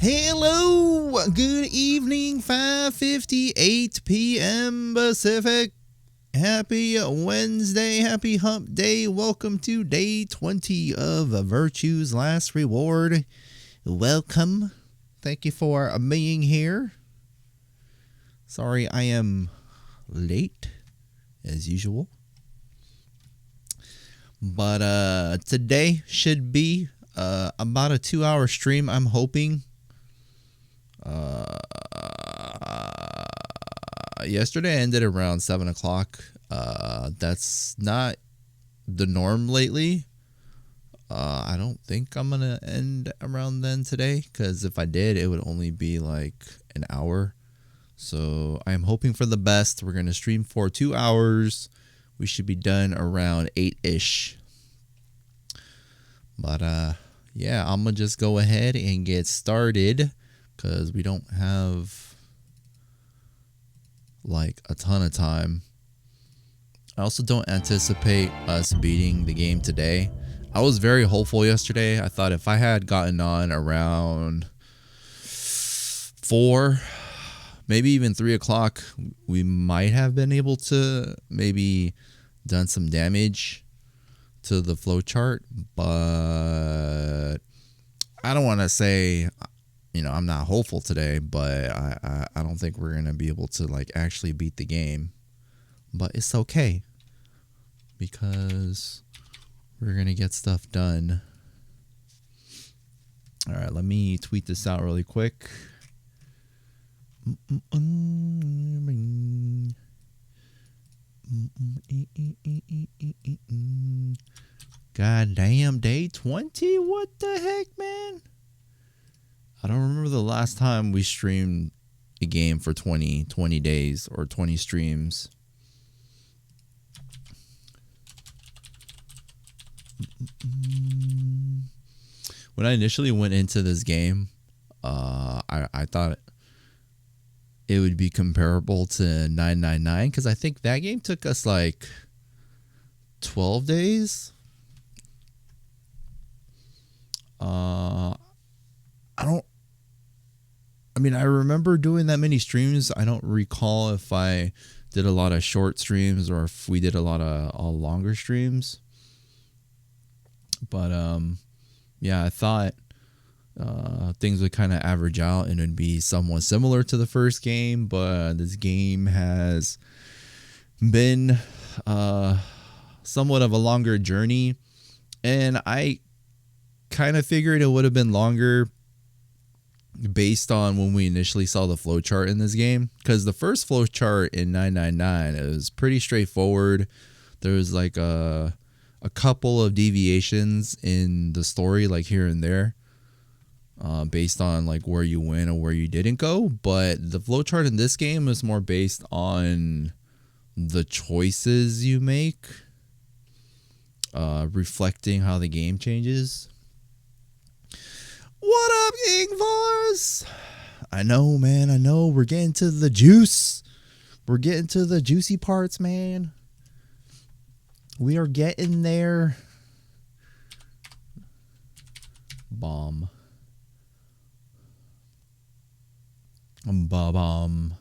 Hello, good evening, 5:58 p.m. Pacific. Happy Wednesday, happy hump day. Welcome to day 20 of Virtue's Last Reward. Welcome. Thank you for being here. Sorry I am late, as usual. But today should be about a 2-hour stream, I'm hoping. Yesterday I ended around 7 o'clock. That's not the norm lately. I don't think I'm going to end around then today, because if I did, it would only be like an hour. So I'm hoping for the best. We're going to stream for 2 hours. We should be done around 8-ish. But yeah, I'm going to just go ahead and get started, because we don't have like a ton of time. I also don't anticipate us beating the game today. I was very hopeful yesterday. I thought if I had gotten on around 4, maybe even 3 o'clock, we might have been able to maybe done some damage to the flowchart. But I don't want to say, I'm not hopeful today, but I don't think we're going to be able to like actually beat the game. But it's okay, because we're going to get stuff done. All right, let me tweet this out really quick. God damn, day 20? What the heck, man? I don't remember the last time we streamed a game for 20 days or 20 streams. When I initially went into this game, I thought it would be comparable to 999 because I think that game took us like 12 days. I remember doing that many streams. I don't recall if I did a lot of short streams or if we did a lot of longer streams. But yeah, I thought things would kind of average out and it'd be somewhat similar to the first game, but this game has been somewhat of a longer journey, and I kind of figured it would have been longer based on when we initially saw the flowchart in this game, because the first flowchart in 999 is pretty straightforward. There's like a couple of deviations in the story, like here and there, based on like where you went or where you didn't go. But the flowchart in this game is more based on the choices you make, reflecting how the game changes. What up, Ingvars? I know, man. I know. We're getting to the juice. We're getting to the juicy parts, man. We are getting there. Bomb. Bomb.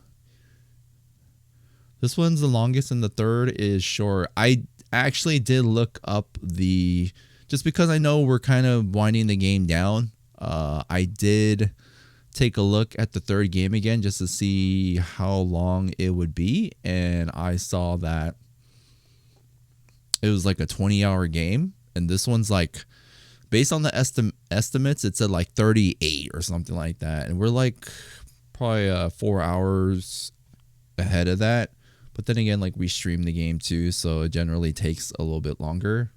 This one's the longest and the third is short. I actually did look up just because I know we're kind of winding the game down. I did take a look at the third game again just to see how long it would be, and I saw that it was like a 20-hour game, and this one's like, based on the estimates, it said like 38 or something like that, and we're like probably 4 hours ahead of that. But then again, like, we stream the game too, so it generally takes a little bit longer.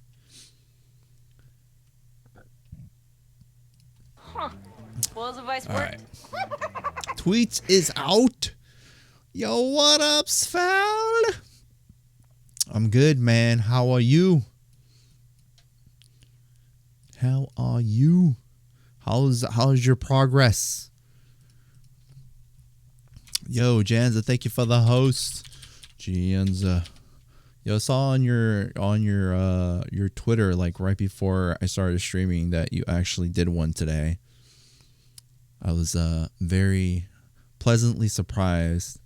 What was the vice for? Alright. Tweets is out. Yo, what up, Sval? I'm good, man. How are you? How are you? How's your progress? Yo, Janza, thank you for the host. Janza. Yo, I saw on your Twitter, like right before I started streaming, that you actually did one today. I was very pleasantly surprised.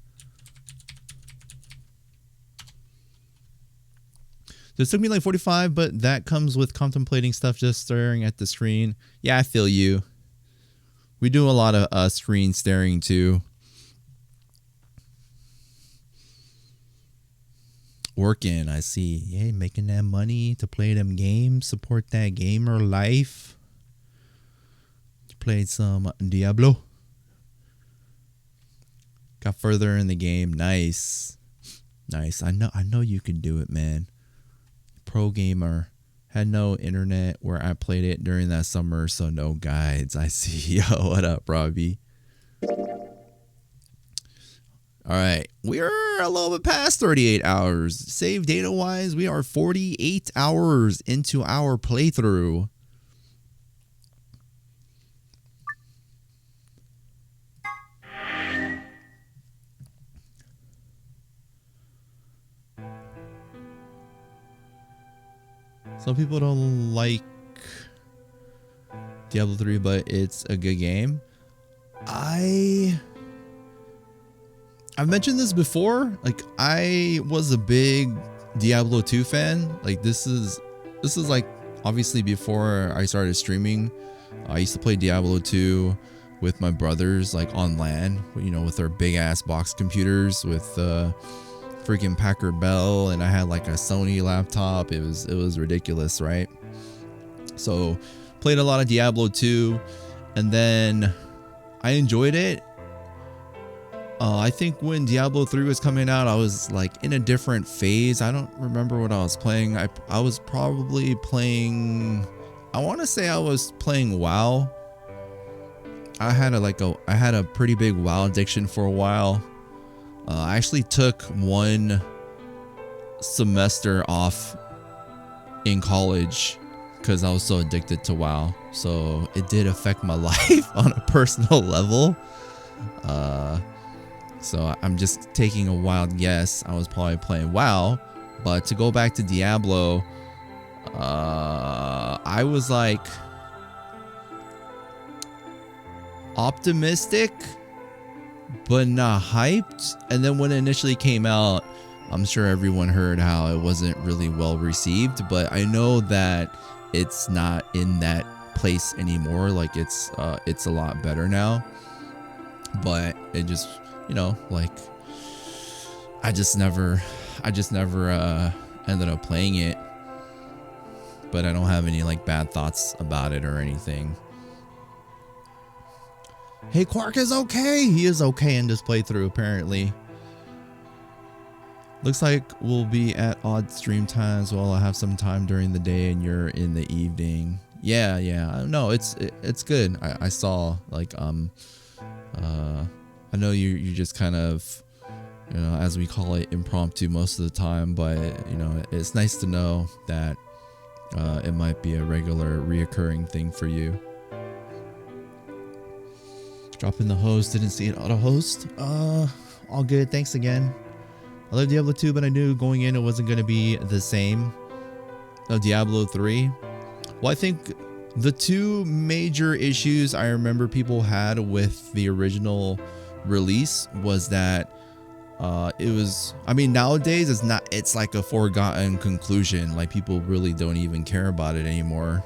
This took me like 45, but that comes with contemplating stuff, just staring at the screen. Yeah, I feel you. We do a lot of screen staring too. Working, I see. Yeah, making that money to play them games, support that gamer life. Played some Diablo. Got further in the game. Nice. Nice. I know you can do it, man. Pro gamer. Had no internet where I played it during that summer, so no guides. I see. Yo, what up, Robbie? All right. We're a little bit past 38 hours. Save data wise, we are 48 hours into our playthrough. Some people don't like Diablo 3, but it's a good game. I've mentioned this before. Like, I was a big Diablo 2 fan. Like, this is like obviously before I started streaming. I used to play Diablo 2 with my brothers, like on LAN, you know, with our big ass box computers with freaking Packard Bell, and I had like a Sony laptop. It was ridiculous, right? So played a lot of Diablo 2, and then I enjoyed it. I think when Diablo 3 was coming out, I was like in a different phase. I don't remember what I was playing. I was probably playing, I want to say I was playing WoW. I had a pretty big WoW addiction for a while. I actually took one semester off in college because I was so addicted to WoW. So it did affect my life on a personal level. So I'm just taking a wild guess. I was probably playing WoW, but to go back to Diablo, I was like optimistic, but not hyped. And then when it initially came out, I'm sure everyone heard how it wasn't really well received, but I know that it's not in that place anymore. Like it's a lot better now, but it just, you know, like I just never ended up playing it, but I don't have any like bad thoughts about it or anything. Hey, Quark is okay. He is okay in this playthrough, apparently. Looks like we'll be at odd stream times while I have some time during the day and you're in the evening. Yeah. No, it's good. I saw like I know you just kind of, you know, as we call it, impromptu most of the time, but you know, it's nice to know that it might be a regular reoccurring thing for you. Dropping the host, didn't see an auto host. All good, thanks again. I love Diablo 2, but I knew going in it wasn't going to be the same. Diablo 3. Well, I think the two major issues I remember people had with the original release was that it was, I mean, nowadays it's like a foregone conclusion. Like people really don't even care about it anymore.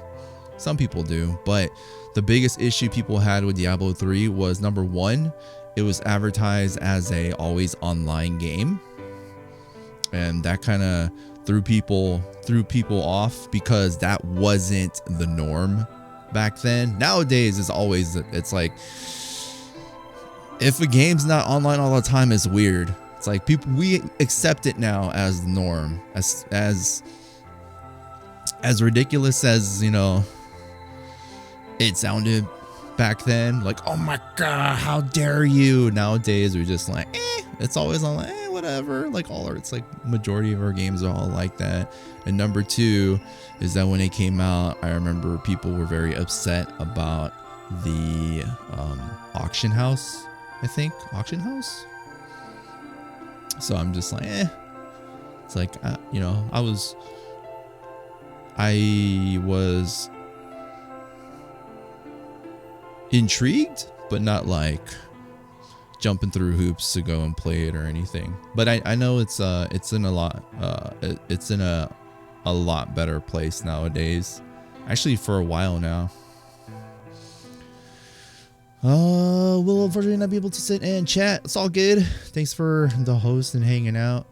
Some people do, but the biggest issue people had with Diablo 3 was, number one, it was advertised as a always online game. And that kind of threw people off because that wasn't the norm back then. Nowadays it's like if a game's not online all the time, it's weird. It's like we accept it now as the norm. As ridiculous as, you know, it sounded back then, like, oh my god, how dare you. Nowadays we're just like, it's always on, whatever. Like it's like majority of our games are all like that. And number two is that when it came out, I remember people were very upset about the auction house. Auction house. So I'm just like, it's like, you know, I was intrigued, but not like jumping through hoops to go and play it or anything. But I know it's in a lot better place nowadays. Actually, for a while now. We'll unfortunately not be able to sit and chat. It's all good. Thanks for the host and hanging out.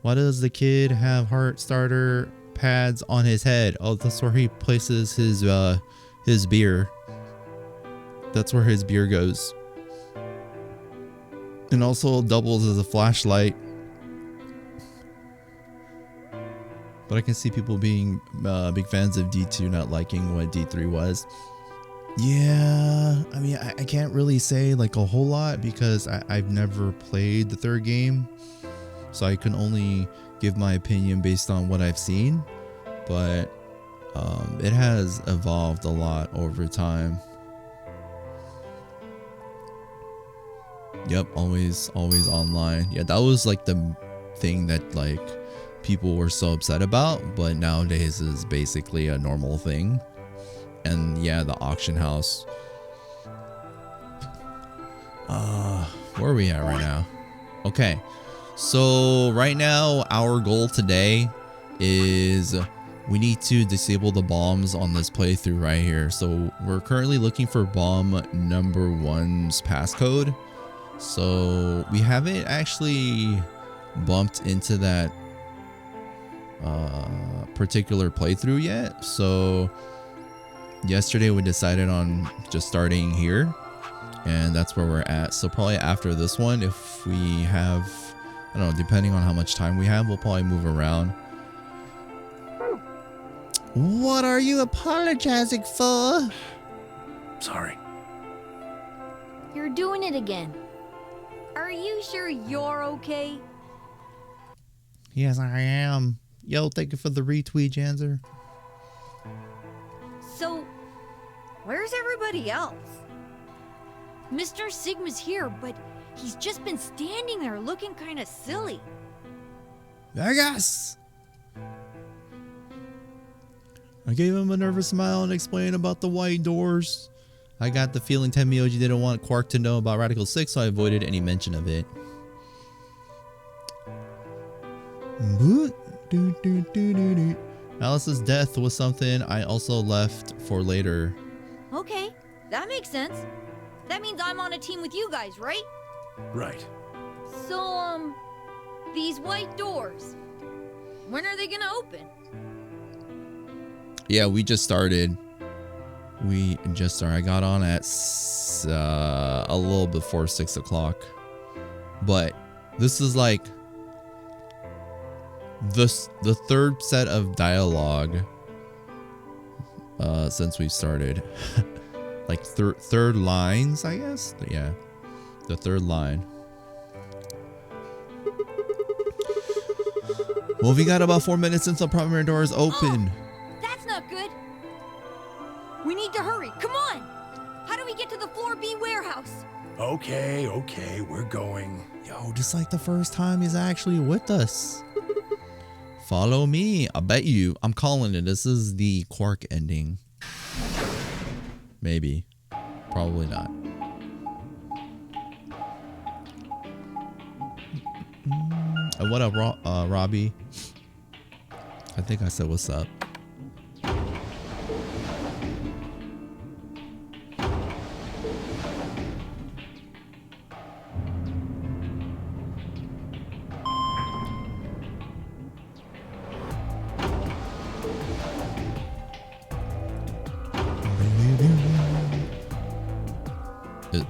Why does the kid have heart starter pads on his head? Oh, that's where he places his beer. That's where his beer goes. And also doubles as a flashlight. But I can see people being big fans of D2, not liking what D3 was. Yeah, I mean, I can't really say like a whole lot because I've never played the third game. So I can only give my opinion based on what I've seen. But it has evolved a lot over time. Yep, always online. Yeah, that was like the thing that like people were so upset about, but nowadays is basically a normal thing. And yeah, the auction house. Where are we at right now? Okay, so right now our goal today is we need to disable the bombs on this playthrough right here. So we're currently looking for bomb number 1's passcode. So we haven't actually bumped into that particular playthrough yet. So yesterday we decided on just starting here, and that's where we're at. So probably after this one, if we have, I don't know, depending on how much time we have, we'll probably move around. What are you apologizing for? Sorry. You're doing it again. Are you sure you're okay? Yes, I am. Yo, thank you for the retweet, Janzer. Where's everybody else? Mr. Sigma's here, but he's just been standing there looking kind of silly. Vegas! I gave him a nervous smile and explained about the white doors. I got the feeling Tenmyoji didn't want Quark to know about Radical 6, so I avoided any mention of it. Alice's death was something I also left for later. Okay, that makes sense. That means I'm on a team with you guys, right? Right. So, these white doors, when are they gonna open? Yeah, we just started. I got on at a little before 6 o'clock. But this is like the third set of dialogue since we started. Like third lines, I guess. Yeah, the third line. Well, we got about 4 minutes until primary doors open. Oh, that's not good. We need to hurry. Come on. How do we get to the floor B warehouse? Okay, we're going. Yo, just like the first time he's actually with us. Follow me. I bet you. I'm calling it. This is the Quark ending. Maybe. Probably not. What up, Robbie? I think I said what's up.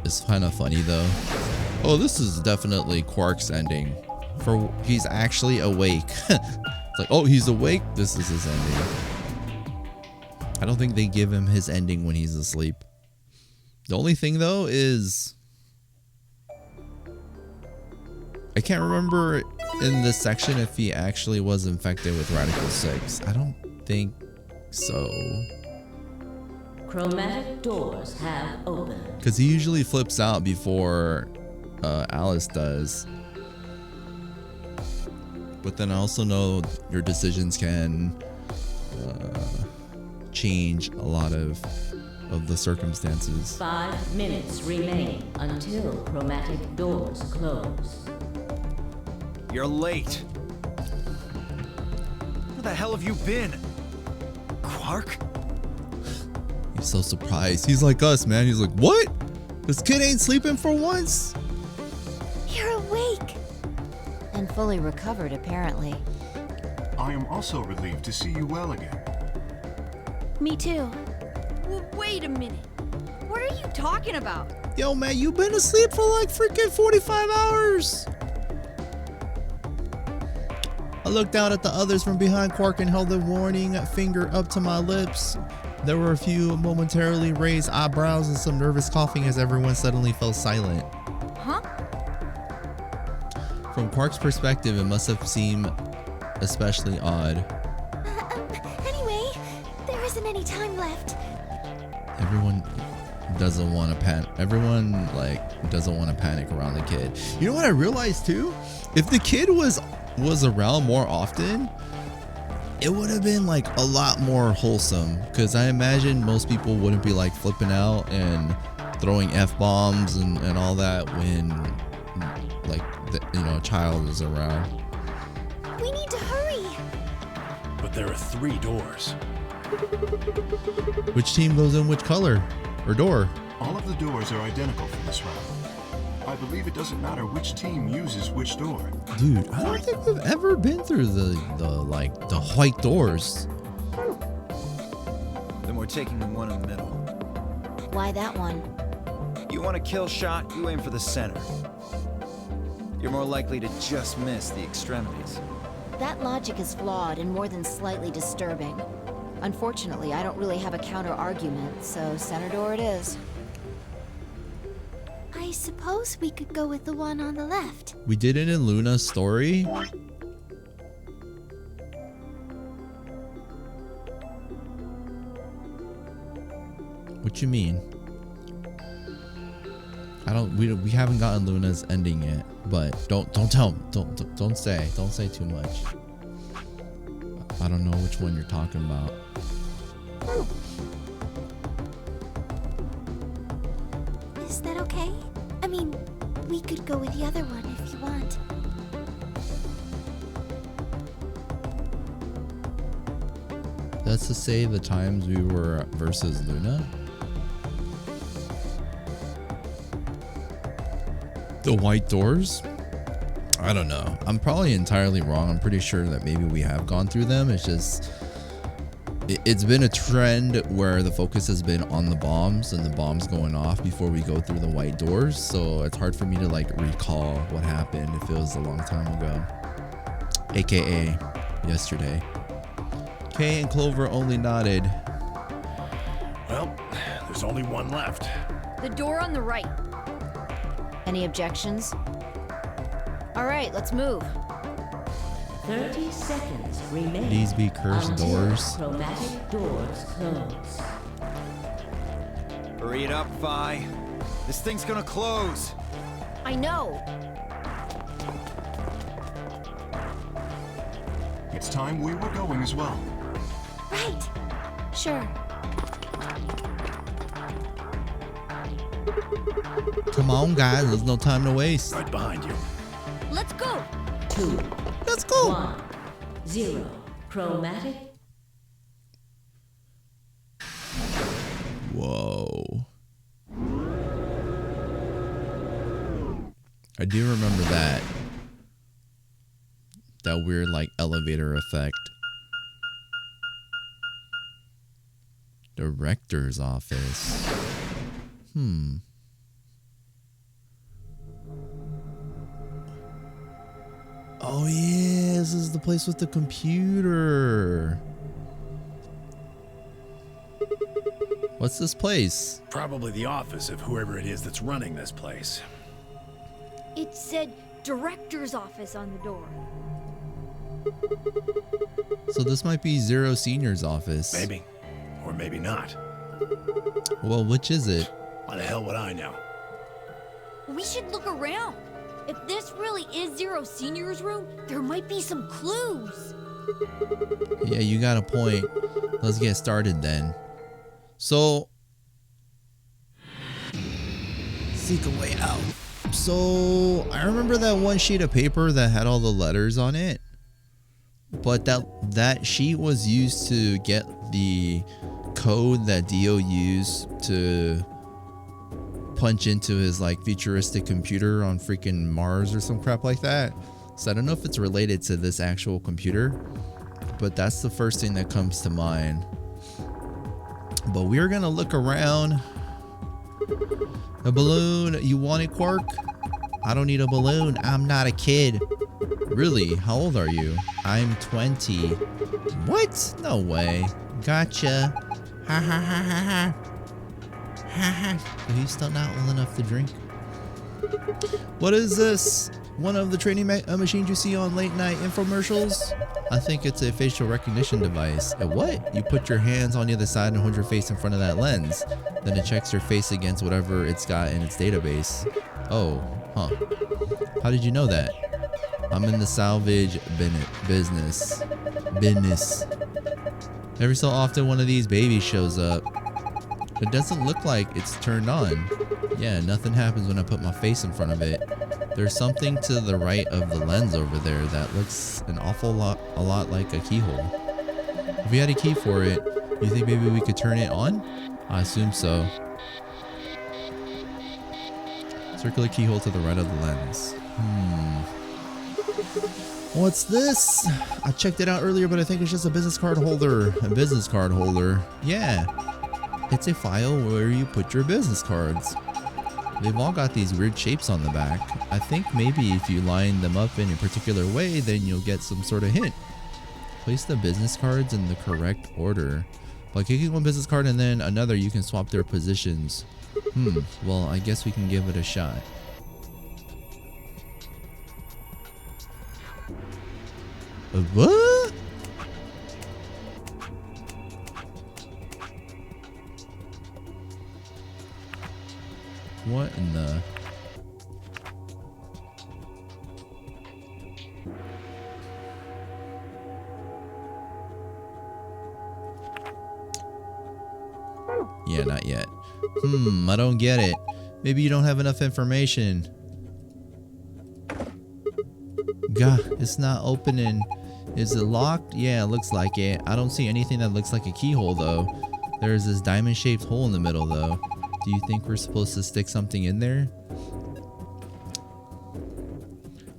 It's kind of funny though. Oh, this is definitely Quark's ending. He's actually awake. It's like, oh, he's awake. This is his ending. I don't think they give him his ending when he's asleep. The only thing though is I can't remember in this section if he actually was infected with Radical 6. I don't think so. Chromatic doors have opened. Because he usually flips out before Alice does. But then I also know your decisions can change a lot of the circumstances. 5 minutes remain until chromatic doors close. You're late. Where the hell have you been? Quark? He's so surprised. He's like us, man. He's like, what? This kid ain't sleeping for once? You're awake. And fully recovered, apparently. I am also relieved to see you well again. Me too. Well, wait a minute. What are you talking about? Yo, man, you been asleep for like freaking 45 hours. I looked out at the others from behind Quark and held a warning finger up to my lips. There were a few momentarily raised eyebrows and some nervous coughing as everyone suddenly fell silent. Huh? From Quark's perspective, it must have seemed especially odd. Anyway, there isn't any time left. Everyone doesn't want to panic. Everyone doesn't want to panic around the kid. You know what I realized too? If the kid was around more often, it would have been like a lot more wholesome. Because I imagine most people wouldn't be like flipping out and throwing F-bombs and all that when like a child is around. We need to hurry. But there are 3 doors. Which team goes in which color or door? All of the doors are identical for this round. I believe it doesn't matter which team uses which door. Dude, I don't think we've ever been through the white doors. Then we're taking the one in the middle. Why that one? You want a kill shot, you aim for the center. You're more likely to just miss the extremities. That logic is flawed and more than slightly disturbing. Unfortunately, I don't really have a counter-argument, so center door it is. I suppose we could go with the one on the left. We did it in Luna's story. What you mean? We haven't gotten Luna's ending yet, but don't tell him. Don't say too much. I don't know which one you're talking about. Is that okay? I mean, we could go with the other one if you want. That's to say the times we were versus Luna? The white doors? I don't know. I'm probably entirely wrong. I'm pretty sure that maybe we have gone through them. It's just... It's been a trend where the focus has been on the bombs and the bombs going off before we go through the white doors. So it's hard for me to like recall what happened if it was a long time ago. AKA yesterday. Kay and Clover only nodded. Well, there's only one left. The door on the right. Any objections? All right, let's move. 30 seconds remain. These be cursed until doors. Chromatic doors close. Hurry it up, Vi. This thing's gonna close. I know. It's time we were going as well. Right. Sure. Come on, guys. There's no time to waste. Right behind you. Let's go. 2, Let's go. 1, 0. Chromatic. Whoa. I do remember that. That weird, like, elevator effect. Director's office. Oh yeah, this is the place with the computer. What's this place? Probably the office of whoever it is that's running this place. It said director's office on the door. So this might be Zero Senior's office. Maybe. Or maybe not. Well, which is it? Why the hell would I know? We should look around. If this really is Zero Senior's room, there might be some clues. Yeah, you got a point. Let's get started then. So, seek a way out. So, I remember that one sheet of paper that had all the letters on it. But that sheet was used to get the code that Dio used to punch into his like futuristic computer on freaking Mars or some crap like that. So I don't know if it's related to this actual computer, but that's the first thing that comes to mind. But we're gonna look around. A balloon, you want it, Quark? I don't need a balloon. I'm not a kid. Really? How old are you? I'm 20. What? No way. Gotcha. Ha ha ha ha ha. Ha ha. Are you still not old enough to drink? What is this? One of the training machines you see on late night infomercials? I think it's a facial recognition device. A what? You put your hands on the other side and hold your face in front of that lens. Then it checks your face against whatever it's got in its database. Oh, huh. How did you know that? I'm in the salvage business. Every so often one of these babies shows up. It doesn't look like it's turned on. Yeah, nothing happens when I put my face in front of it. There's something to the right of the lens over there that looks a lot like a keyhole. If we had a key for it, you think maybe we could turn it on? I assume so. Circular keyhole to the right of the lens. What's this? I checked it out earlier, but I think it's just a business card holder. A business card holder. Yeah. It's a file where you put your business cards. They've all got these weird shapes on the back. I think maybe if you line them up in a particular way, then you'll get some sort of hint. Place the business cards in the correct order. By kicking one business card and then another, you can swap their positions. Well, I guess we can give it a shot. What? Yeah, not yet. I don't get it. Maybe you don't have enough information. God, it's not opening. Is it locked? Yeah, it looks like it. I don't see anything that looks like a keyhole though. There's this diamond-shaped hole in the middle though. Do you think we're supposed to stick something in there?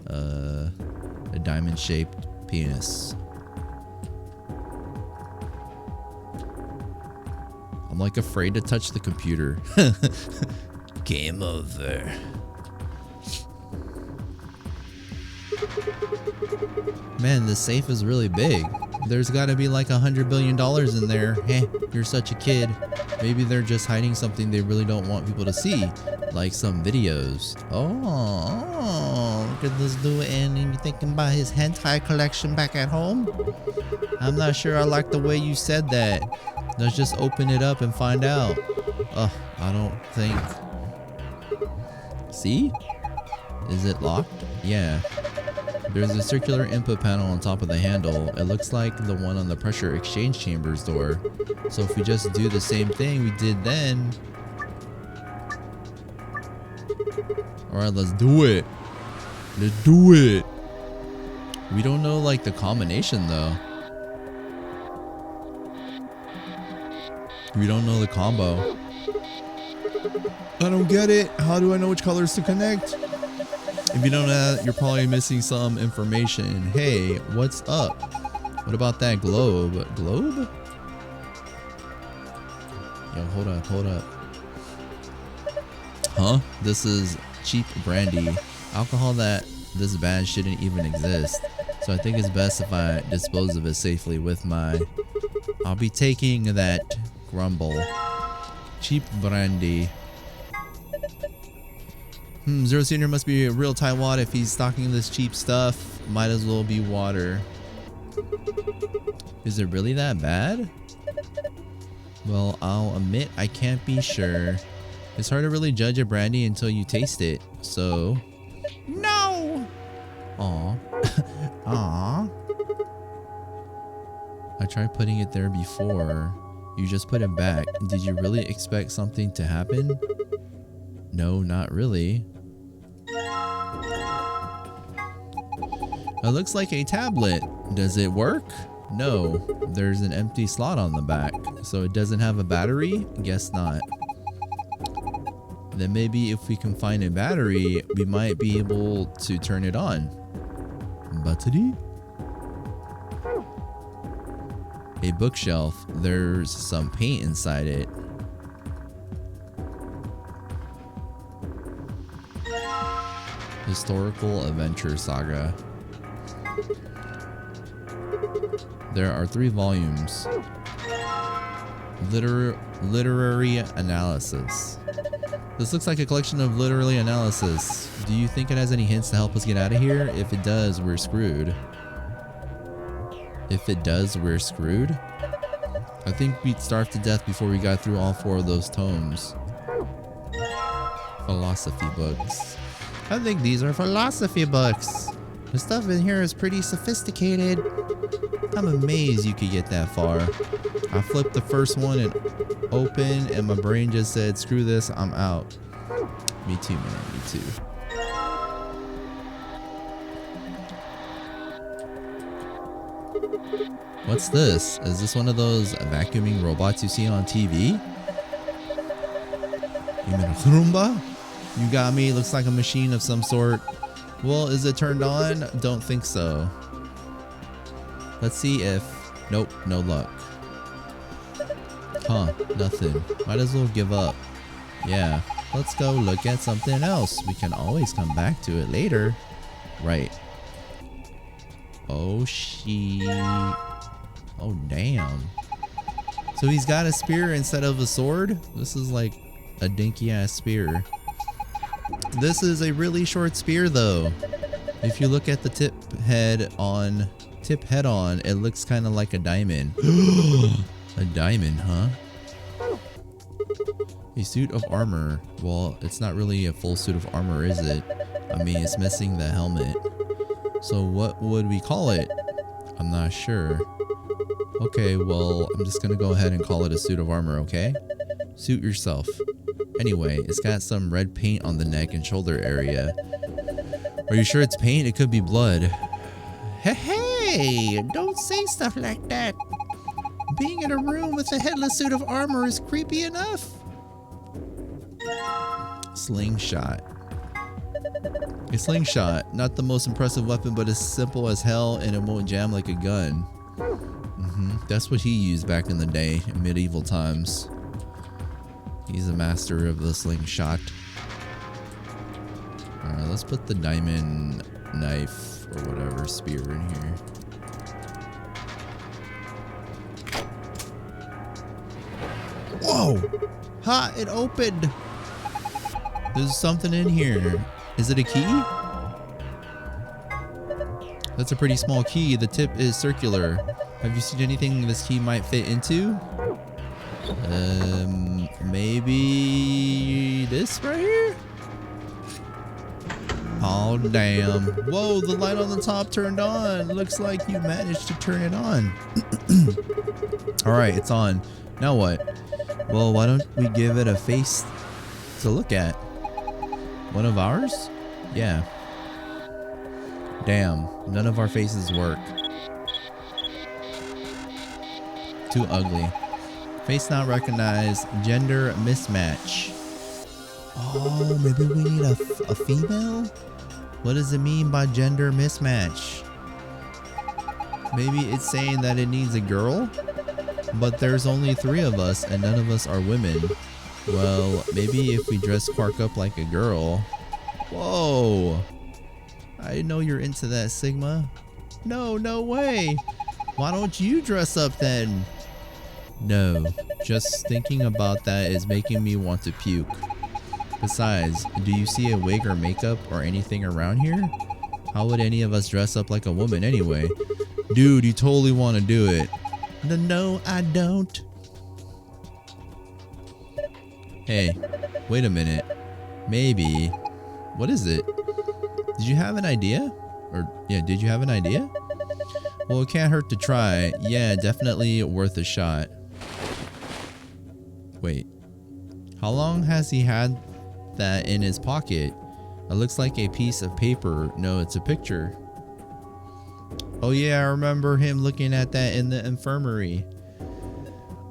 A diamond-shaped penis. I'm like afraid to touch the computer. Game over. Man, this safe is really big. There's got to be like $100 billion in there. Heh, you're such a kid. Maybe they're just hiding something they really don't want people to see, like some videos. Oh, look at this dude, and you thinking about his hentai collection back at home? I'm not sure I like the way you said that. Let's just open it up and find out. I don't think. See? Is it locked? Yeah. There's a circular input panel on top of the handle. It looks like the one on the pressure exchange chambers door. So if we just do the same thing we did then. Alright, let's do it. Let's do it. We don't know like the combination though. We don't know the combo. I don't get it. How do I know which colors to connect? If you don't know that, you're probably missing some information. Hey, what's up? What about that globe? Globe? Yo, hold up. Huh? This is cheap brandy. Alcohol that this bad shouldn't even exist. So I think it's best if I dispose of it safely with my... I'll be taking that grumble. Cheap brandy. Zero Senior must be a real tightwad if he's stocking this cheap stuff. Might as well be water. Is it really that bad? Well, I'll admit I can't be sure. It's hard to really judge a brandy until you taste it, so... No! Aw. Aw. I tried putting it there before. You just put it back. Did you really expect something to happen? No, not really. It looks like a tablet. Does it work? No, there's an empty slot on the back. So it doesn't have a battery? Guess not. Then maybe if we can find a battery, we might be able to turn it on. Battery? A bookshelf. There's some paint inside it. Historical Adventure Saga. There are 3 volumes. Literary analysis. This looks like a collection of literary analysis. Do you think it has any hints to help us get out of here? If it does, we're screwed. If it does, we're screwed? I think we'd starve to death before we got through all 4 of those tomes. Philosophy books. I think these are philosophy books. The stuff in here is pretty sophisticated. I'm amazed you could get that far. I flipped the first one and open, and my brain just said, screw this, I'm out. Me too, man, me too. What's this? Is this one of those vacuuming robots you see on TV? You mean a Roomba? You got me, looks like a machine of some sort. Well, is it turned on? Don't think so. Let's see if... Nope, no luck. Huh, nothing. Might as well give up. Yeah, let's go look at something else. We can always come back to it later. Right. Oh, shit. Oh, damn. So he's got a spear instead of a sword? This is like a dinky ass spear. This is a really short spear though. If you look at the tip head on, it looks kind of like a diamond. A diamond, huh? A suit of armor. Well, it's not really a full suit of armor, is it? I mean, it's missing the helmet. So what would we call it? I'm not sure. Okay, well, I'm just gonna go ahead and call it a suit of armor, okay? Suit yourself. Anyway, it's got some red paint on the neck and shoulder area. Are you sure it's paint? It could be blood. Hey, don't say stuff like that. Being in a room with a headless suit of armor is creepy enough. Slingshot. A slingshot, not the most impressive weapon, but as simple as hell, and it won't jam like a gun. That's what he used back in the day, in medieval times. He's a master of the slingshot. Alright, let's put the diamond knife or whatever spear in here. Whoa! Ha! It opened! There's something in here. Is it a key? That's a pretty small key. The tip is circular. Have you seen anything this key might fit into? Maybe this right here? Oh, damn. Whoa, the light on the top turned on. Looks like you managed to turn it on. Alright, it's on. Now what? Well, why don't we give it a face to look at? One of ours? Yeah. Damn, none of our faces work. Too ugly. Face not recognized. Gender mismatch. Oh, maybe we need a female? What does it mean by gender mismatch? Maybe it's saying that it needs a girl? But there's only 3 of us and none of us are women. Well, maybe if we dress Quark up like a girl. Whoa. I know you're into that, Sigma. No, no way. Why don't you dress up then? No, just thinking about that is making me want to puke. Besides, do you see a wig or makeup or anything around here? How would any of us dress up like a woman anyway? Dude, you totally want to do it. No, I don't. Hey, wait a minute. Maybe. What is it? Did you have an idea? Or, yeah, did you have an idea? Well, it can't hurt to try. Yeah, definitely worth a shot. Wait. How long has he had that in his pocket? It looks like a piece of paper. No, it's a picture. Oh yeah, I remember him looking at that in the infirmary.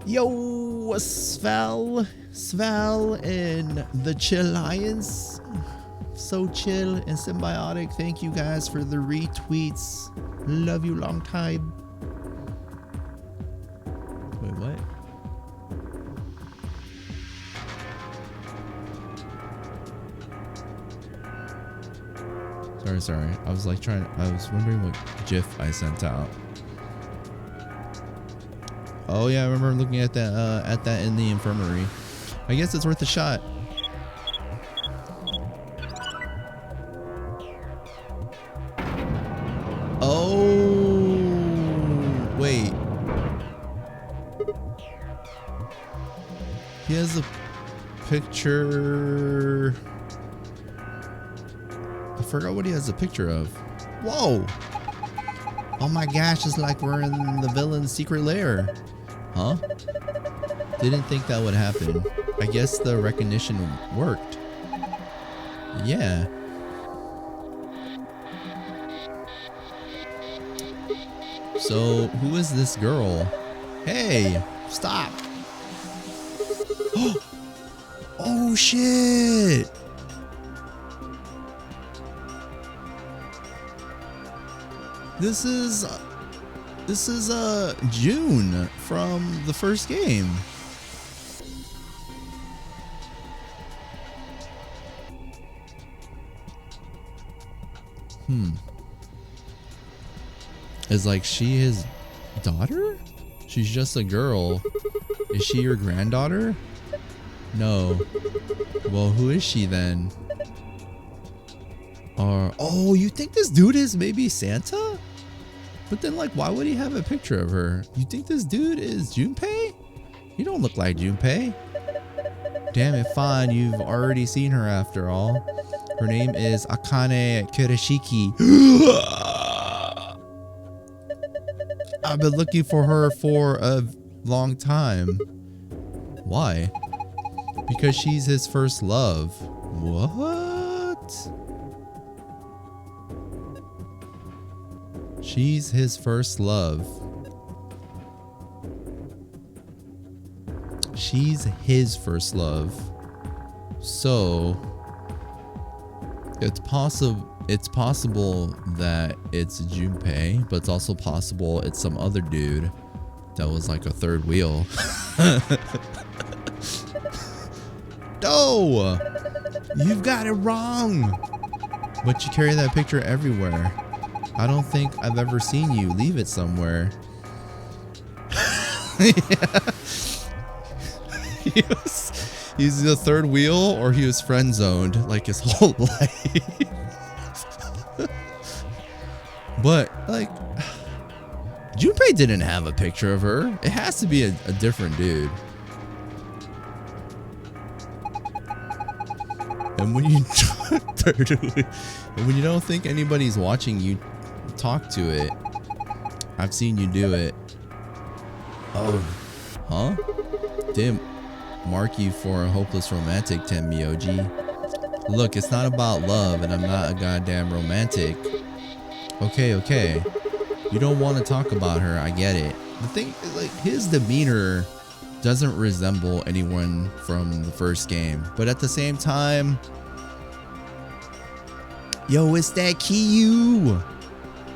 Yo, Svel and the Chill Lions. So chill and symbiotic. Thank you guys for the retweets. Love you long time. Wait, what? Sorry. I was like I was wondering what GIF I sent out. Oh yeah, I remember looking at that in the infirmary. I guess it's worth a shot. Oh, wait. He has a picture. I forgot what he has a picture of. Whoa. Oh my gosh, it's like we're in the villain's secret lair. Huh? Didn't think that would happen. I guess the recognition worked. Yeah. So, who is this girl? Hey, stop. Oh shit. This is June from the first game. Is like she his daughter? She's just a girl. Is she your granddaughter? No. Well, who is she then? Or oh, you think this dude is maybe Santa? But then, like, why would he have a picture of her? You think this dude is Junpei? He don't look like Junpei. Damn it, fine. You've already seen her after all. Her name is Akane Kurashiki. I've been looking for her for a long time. Why? Because she's his first love. What? She's his first love. She's his first love. So it's possible that it's Junpei, but it's also possible it's some other dude that was like a third wheel. No! You've got it wrong! But you carry that picture everywhere. I don't think I've ever seen you leave it somewhere. He's the third wheel, or he was friend zoned like his whole life. But like, Junpei didn't have a picture of her. It has to be a different dude. And when you don't think anybody's watching you talk to it, I've seen you do it. Oh, huh? Didn't mark you for a hopeless romantic, Tenmyoji. Look, it's not about love, and I'm not a goddamn romantic. Okay. You don't want to talk about her, I get it. The thing is, like, his demeanor doesn't resemble anyone from the first game, but at the same time, yo, it's that Kiyu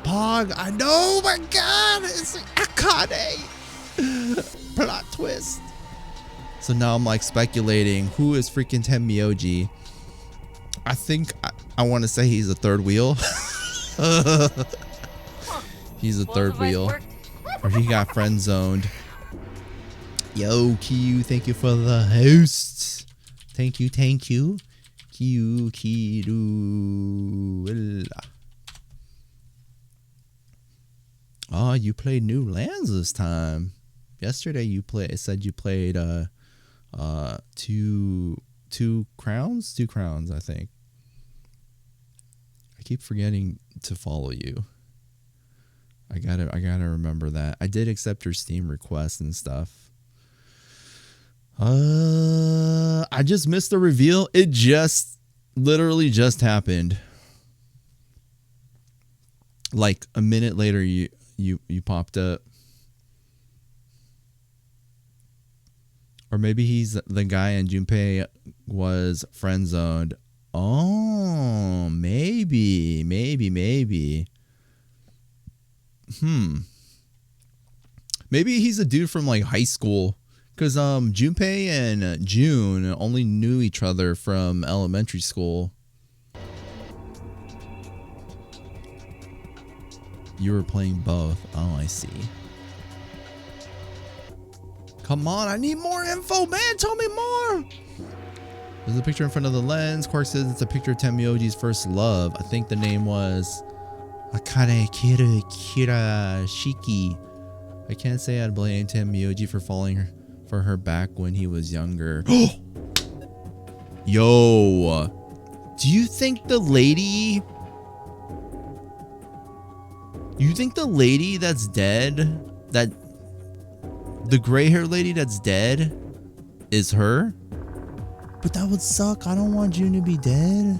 Pog. I know, my God, it's Akane. Plot twist. So now I'm like speculating who is freaking Tenmyoji. I think I want to say he's a third wheel. He's a third wheel, or he got friend zoned. Yo, Kiyu, thank you for the host. Thank you. Kiyu. Oh, you played new lands this time. Yesterday it said you played two crowns, I think. I keep forgetting to follow you. I gotta remember that. I did accept your Steam request and stuff. I just missed the reveal. It literally just happened. Like a minute later, you popped up. Or maybe he's the guy and Junpei was friend zoned. Oh, maybe. Maybe he's a dude from like high school. Because Junpei and June only knew each other from elementary school. You were playing both. Oh, I see. Come on, I need more info, man. Tell me more. There's a picture in front of the lens. Quark says it's a picture of Tenmyoji's first love. I think the name was Akane Kirashiki. I can't say I'd blame Tenmyoji for falling for her back when he was younger. Yo, do you think the lady that's dead, that the gray hair lady that's dead, is her? But that would suck. I don't want June to be dead.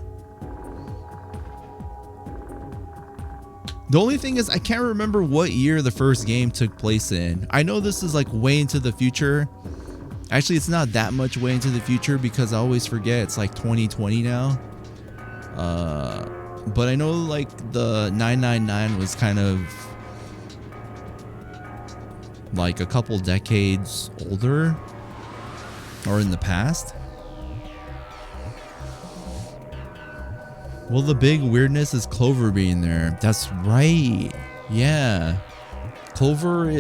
The only thing is I can't remember what year the first game took place in. I know this is like way into the future. Actually, it's not that much way into the future because I always forget it's like 2020 now. But I know like the 999 was kind of like a couple decades older or in the past. Well, the big weirdness is Clover being there. That's right. Yeah. Clover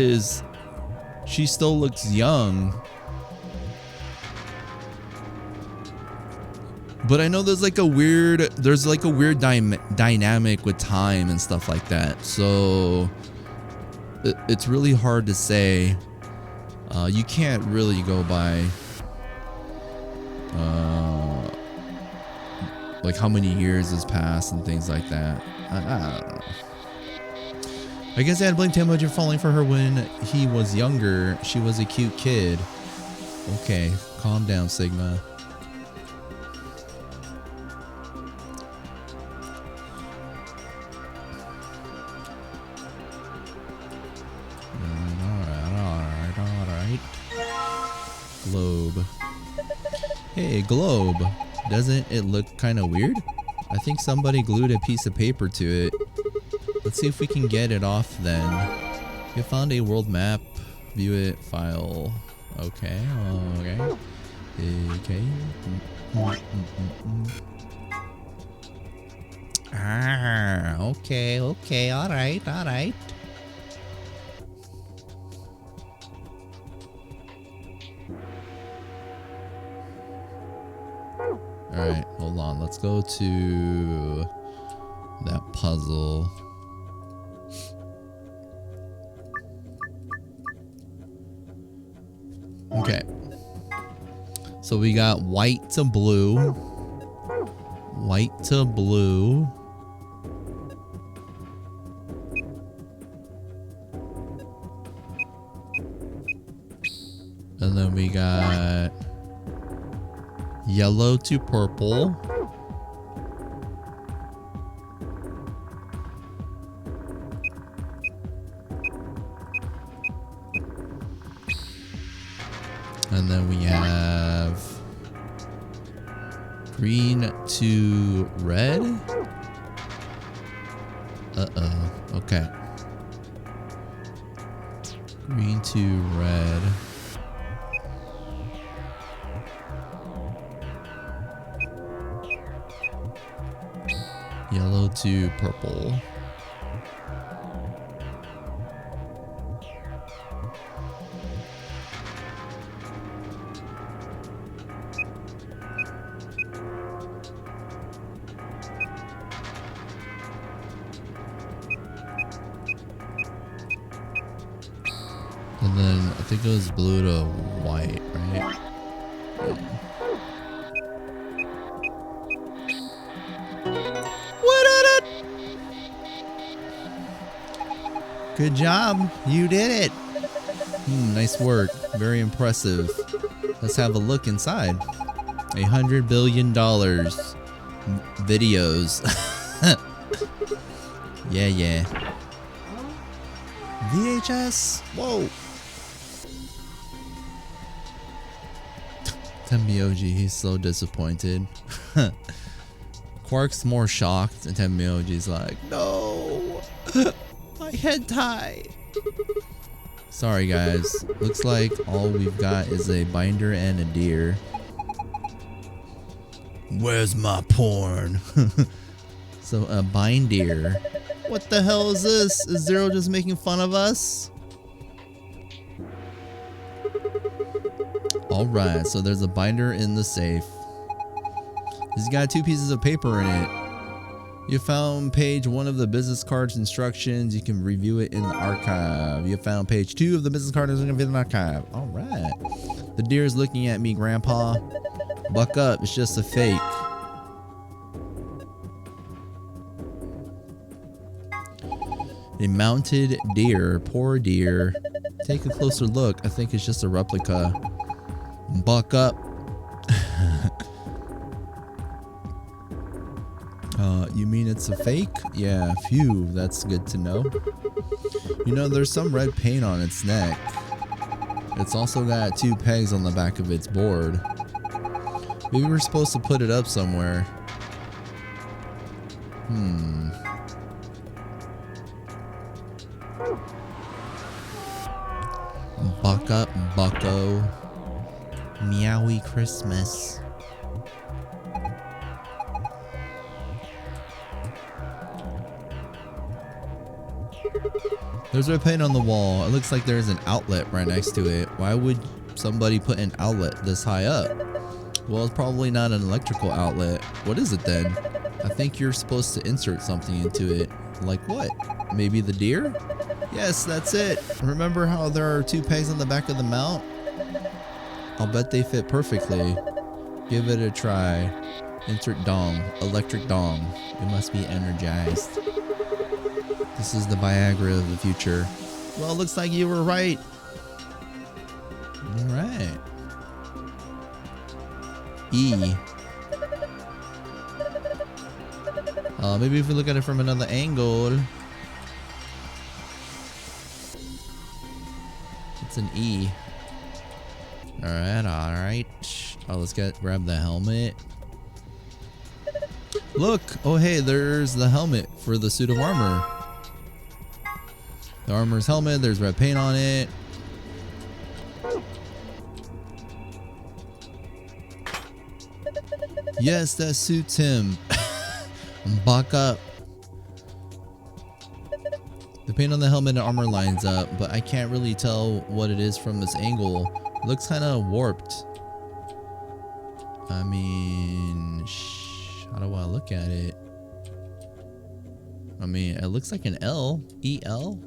she still looks young. But I know there's like a weird dynamic with time and stuff like that. So it's really hard to say. You can't really go by like how many years has passed and things like that. I don't know. I guess I had to blame Tenmyoji for falling for her when he was younger. She was a cute kid. Okay, calm down, Sigma. Globe. Hey, globe. Doesn't it look kind of weird? I think somebody glued a piece of paper to it. Let's see if we can get it off then. You found a world map. View it. File. Okay. Okay. Okay. Ah, okay, okay, alright, alright. Alright, hold on. Let's go to that puzzle. Okay. So we got white to blue. White to blue. And then we got yellow to purple. And then we have green to red. Uh-oh. Okay. Green to red. Yellow to purple. And then I think it was blue to white, right? Good job. You did it. Nice work. Very impressive. Let's have a look inside. $100 billion videos. Yeah, yeah. VHS. Whoa. Tenmyoji, he's so disappointed. Quark's more shocked, and Tenmyoji's like, no. My hentai. Sorry guys, looks like all we've got is a binder and a deer. Where's my porn? So a binder. What the hell is this? Is Zero just making fun of us? Alright, so there's a binder in the safe. He's got 2 pieces of paper in it. You found page 1 of the business card's instructions. You can review it in the archive. You found page 2 of the business card in the archive. Alright. The deer is looking at me, Grandpa. Buck up, it's just a fake. A mounted deer. Poor deer. Take a closer look. I think it's just a replica. Buck up. You mean it's a fake? Yeah, phew, that's good to know. You know, there's some red paint on its neck. It's also got 2 pegs on the back of its board. Maybe we're supposed to put it up somewhere. Buck up, bucko. Meowie Christmas. There's red paint on the wall. It looks like there's an outlet right next to it. Why would somebody put an outlet this high up? Well, it's probably not an electrical outlet. What is it then? I think you're supposed to insert something into it. Like what? Maybe the deer? Yes, that's it. Remember how there are 2 pegs on the back of the mount? I'll bet they fit perfectly. Give it a try. Insert dong. Electric dong. It must be energized. This is the Viagra of the future. Well, it looks like you were right. Alright. E. Maybe if we look at it from another angle. It's an E. Alright. Oh, let's grab the helmet. Look! Oh hey, there's the helmet for the suit of armor. The armor's helmet, there's red paint on it. Yes, that suits him. Buck up. The paint on the helmet and armor lines up, but I can't really tell what it is from this angle. It looks kind of warped. I mean, how do I look at it? I mean, it looks like an L. E-L?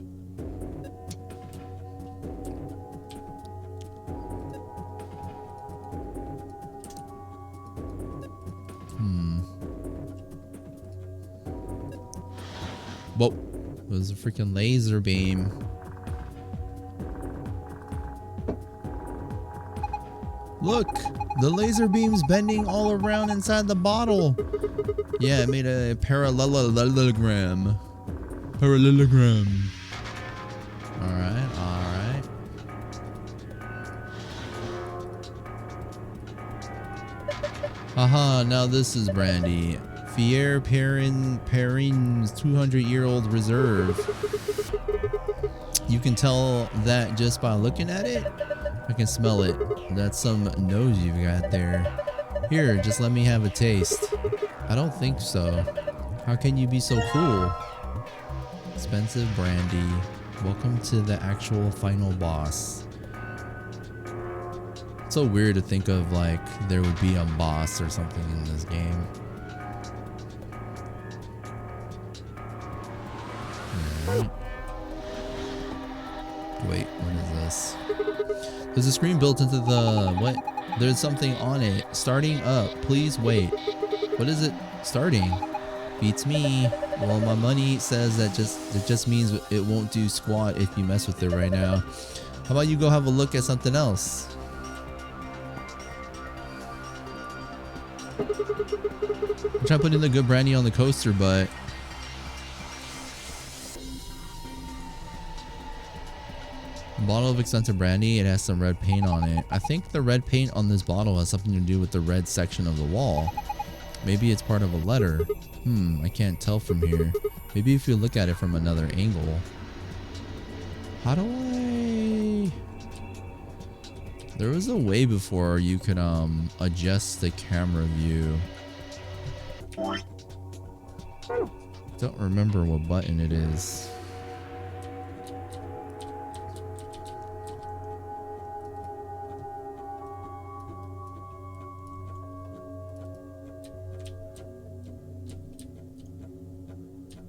Whoa. It was a freaking laser beam. Look! The laser beam's bending all around inside the bottle. Yeah, it made a parallelogram. Alright. Haha, now this is brandy. Fier Perrin's 200-year-old reserve. You can tell that just by looking at it. I can smell it. That's some nose you've got there. Here, just let me have a taste. I don't think so. How can you be so cool? Expensive brandy. Welcome to the actual final boss. It's so weird to think of like there would be a boss or something in this game. Wait, what is this? There's a screen built into the what? There's something on it. Starting up. Please wait. What is it? Starting. Beats me. Well, my money says that it just means it won't do squat if you mess with it right now. How about you go have a look at something else? I'm trying putting the good brandy on the coaster, but bottle of expensive brandy, it has some red paint on it. I think the red paint on this bottle has something to do with the red section of the wall. Maybe it's part of a letter. I can't tell from here. Maybe if you look at it from another angle. How do I... There was a way before you could adjust the camera view. Don't remember what button it is.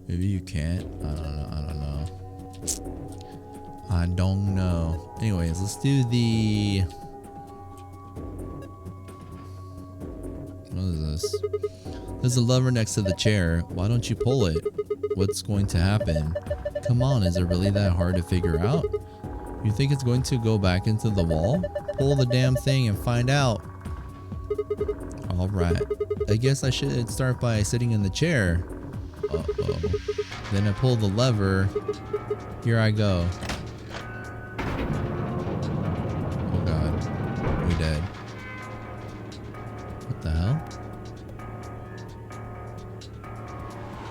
Maybe you can't. I don't know. Anyways, let's do the... What is this? There's a lever next to the chair. Why don't you pull it? What's going to happen? Come on, is it really that hard to figure out? You think it's going to go back into the wall? Pull the damn thing and find out. Alright. I guess I should start by sitting in the chair. Uh-oh. Then I pull the lever. Here I go. Oh god. We dead. What the hell?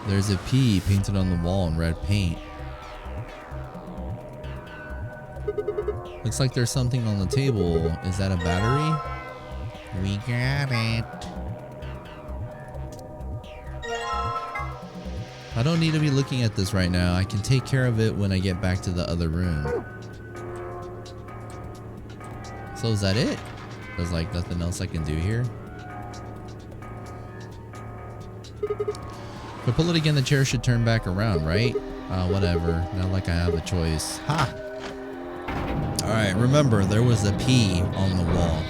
There's a P painted on the wall in red paint. Looks like there's something on the table. Is that a battery? We got it. I don't need to be looking at this right now. I can take care of it when I get back to the other room. So is that it? There's like nothing else I can do here. If I pull it again, the chair should turn back around, right? Whatever. Not like I have a choice. Ha! Alright, remember, there was a P on the wall.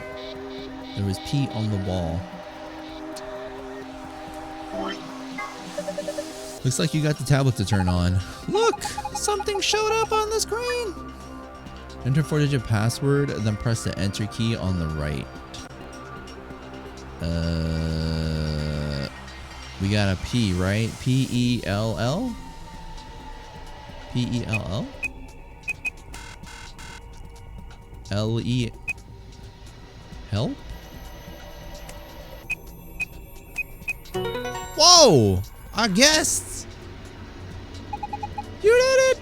There was P on the wall. Looks like you got the tablet to turn on. Look! Something showed up on the screen! Enter 4-digit password, then press the enter key on the right. We got a P, right? P-E-L-L? P-E-L-L? L-E... Help? Whoa! Our guests! You did it!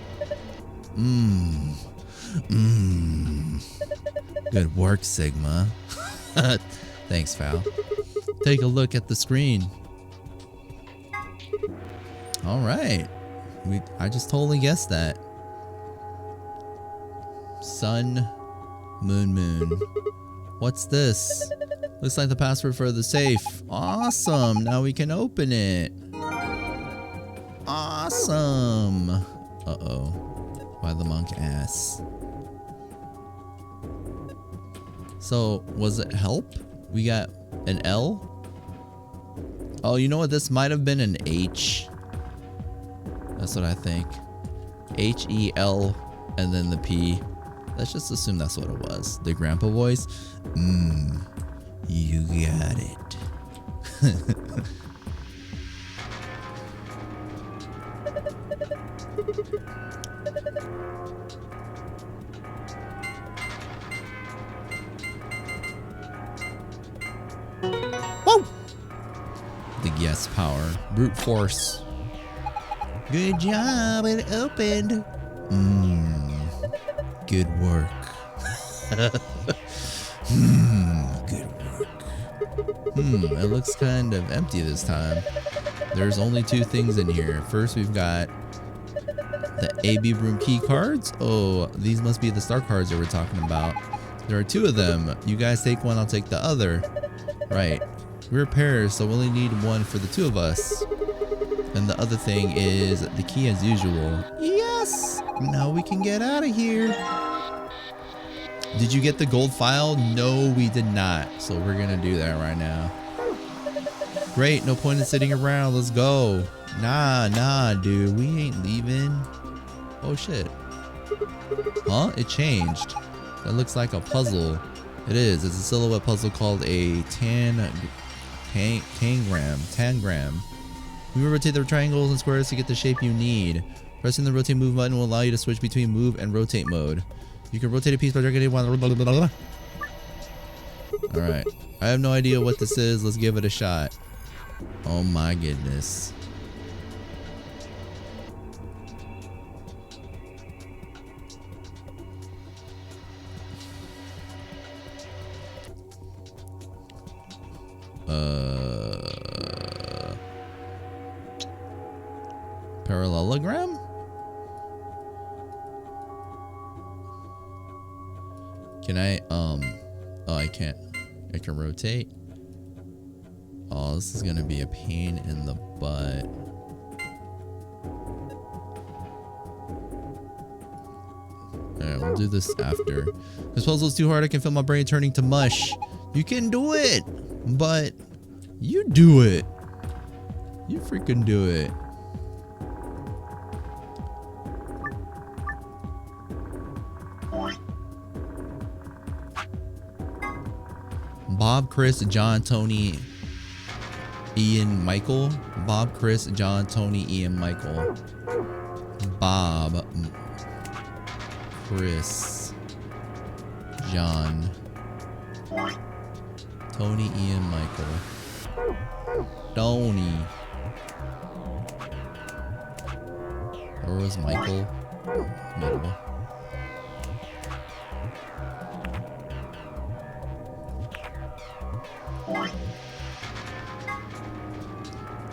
Good work, Sigma. Thanks, Val. Take a look at the screen. All right. I just totally guessed that. Sun, moon. What's this? Looks like the password for the safe. Awesome. Now we can open it. Awesome. Uh-oh. Why the monk ass? So, was it help? We got an L? Oh, you know what? This might have been an H. That's what I think. H-E-L and then the P. Let's just assume that's what it was. The grandpa voice? You got it. Whoa! The yes power. Brute force. Good job, it opened. Good work. Good work. It looks kind of empty this time. There's only 2 things in here. First, we've got the AB room key cards. Oh, these must be the star cards that we're talking about. There are 2 of them. You guys take one, I'll take the other. Right. We're pairs, so we only need one for the 2 of us. And the other thing is the key as usual. Yes! Now we can get out of here. Did you get the gold file? No, we did not. So we're gonna do that right now. Great, no point in sitting around. Let's go. Nah, dude. We ain't leaving. Oh, shit. Huh? It changed. That looks like a puzzle. It is. It's a silhouette puzzle called a tangram. We will rotate the triangles and squares to get the shape you need. Pressing the rotate move button will allow you to switch between move and rotate mode. You can rotate a piece by dragging it. Alright. I have no idea what this is. Let's give it a shot. Oh my goodness. Parallelogram? Can I, oh, I can't. I can rotate. Oh, this is gonna be a pain in the butt. Alright, we'll do this after. This puzzle's too hard, I can feel my brain turning to mush. You can do it! But you do it. You freaking do it. Bob, Chris, John, Tony, Ian, Michael. Bob, Chris, John, Tony, Ian, Michael. Bob, Chris, John, Tony, Ian, Michael. Tony. Where was Michael? Middle.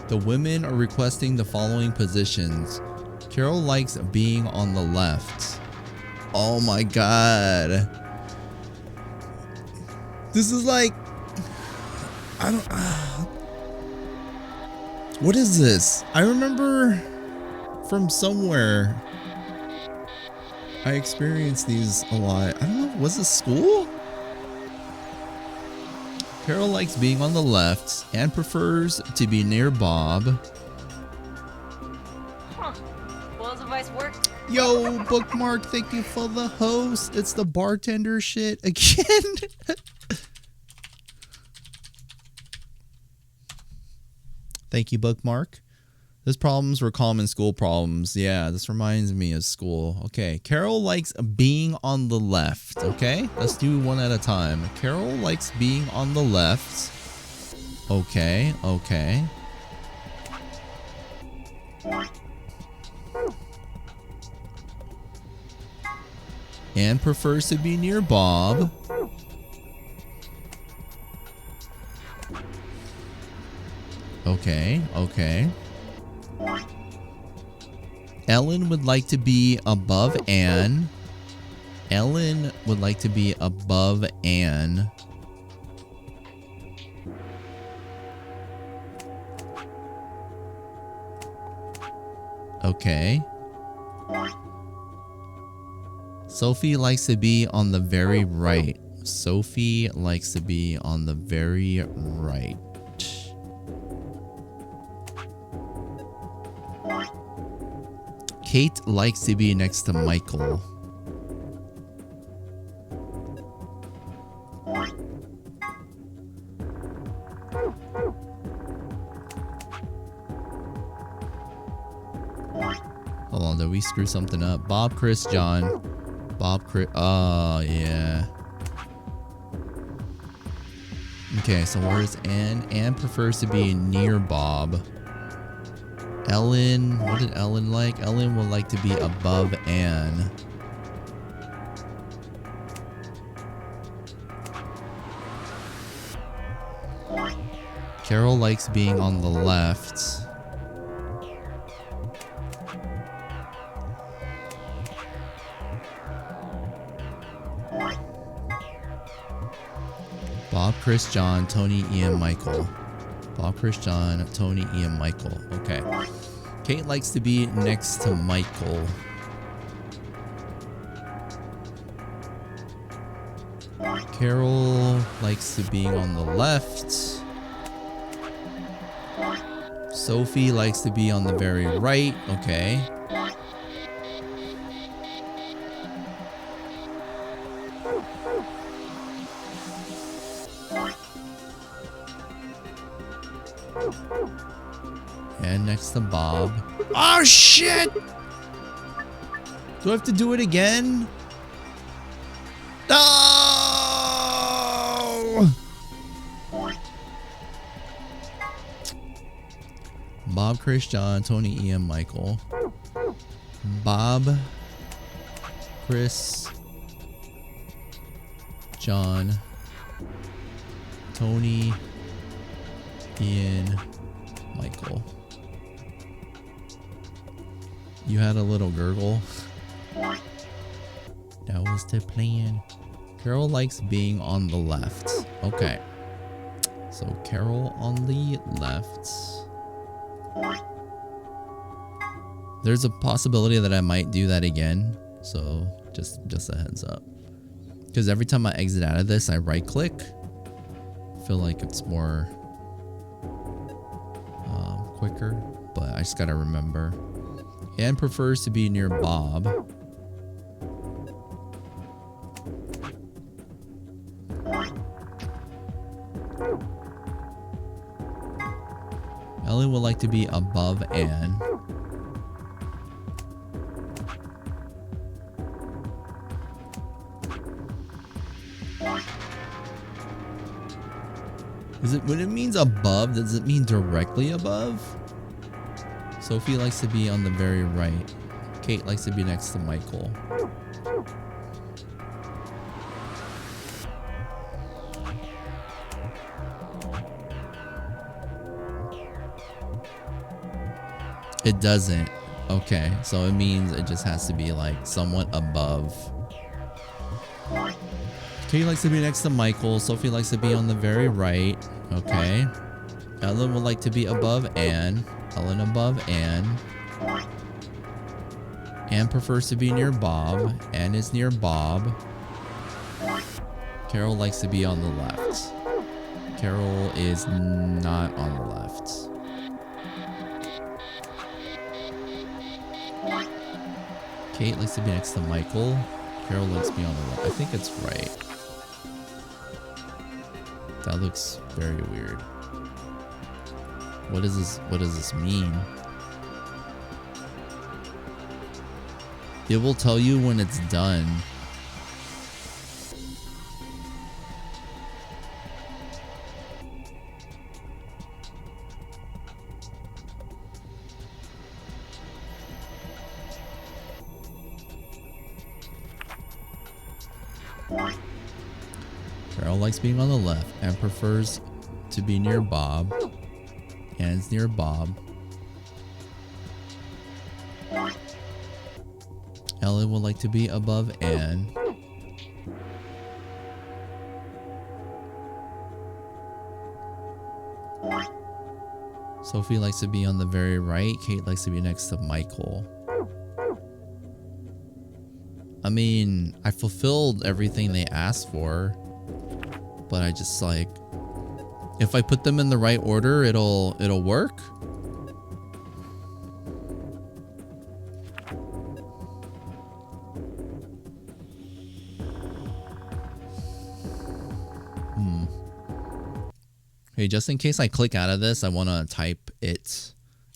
The women are requesting the following positions. Carol likes being on the left. Oh my god. This is like... I don't... what is this? I remember from somewhere I experienced these a lot. I don't know. Was it school? Carol likes being on the left and prefers to be near Bob. Huh. Well, his advice worked. Yo, Bookmark, thank you for the host. It's the bartender shit again. Thank you, Bookmark. His problems were common school problems. Yeah, this reminds me of school. Okay, Carol likes being on the left. Okay, let's do one at a time. Carol likes being on the left. Okay, okay. And prefers to be near Bob. Okay, okay. Ellen would like to be above Anne. Ellen would like to be above Anne. Okay. Sophie likes to be on the very right. Sophie likes to be on the very right. Kate likes to be next to Michael. Hold on, did we screw something up? Bob, Chris, John. Bob, Chris. Oh, yeah. Okay, so where's Anne? Anne prefers to be near Bob. Ellen, what did Ellen like? Ellen would like to be above Anne. Carol likes being on the left. Bob, Chris, John, Tony, Ian, Michael. Bob, Chris, John, Tony, Ian, Michael. Okay. Kate likes to be next to Michael. Carol likes to be on the left. Sophie likes to be on the very right. Okay. And next to Bob. Oh shit! Do I have to do it again? No! Bob, Chris, John, Tony, Ian, Michael. Bob, Chris, John, Tony, Ian, Michael. You had a little gurgle. That was the plan. Carol likes being on the left. Okay. So Carol on the left. There's a possibility that I might do that again. So just a heads up. Because every time I exit out of this, I right click. I feel like it's more quicker, but I just gotta remember. Anne prefers to be near Bob. Ellen would like to be above Anne. Is it when it means above, does it mean directly above? Sophie likes to be on the very right. Kate likes to be next to Michael. It doesn't. Okay, so it means it just has to be like somewhat above. Kate likes to be next to Michael. Sophie likes to be on the very right. Okay. Ellen would like to be above Anne. Ellen above Anne. Anne prefers to be near Bob. Anne is near Bob. Carol likes to be on the left. Carol is not on the left. Kate likes to be next to Michael. Carol likes to be on the left. I think it's right. That looks very weird. What does this mean? It will tell you when it's done. Carol likes being on the left and prefers to be near Bob. Anne's near Bob. Ellen would like to be above Anne. Sophie likes to be on the very right. Kate likes to be next to Michael. I mean, I fulfilled everything they asked for, but I just like, if I put them in the right order, it'll work. Hey, just in case I click out of this, I want to type it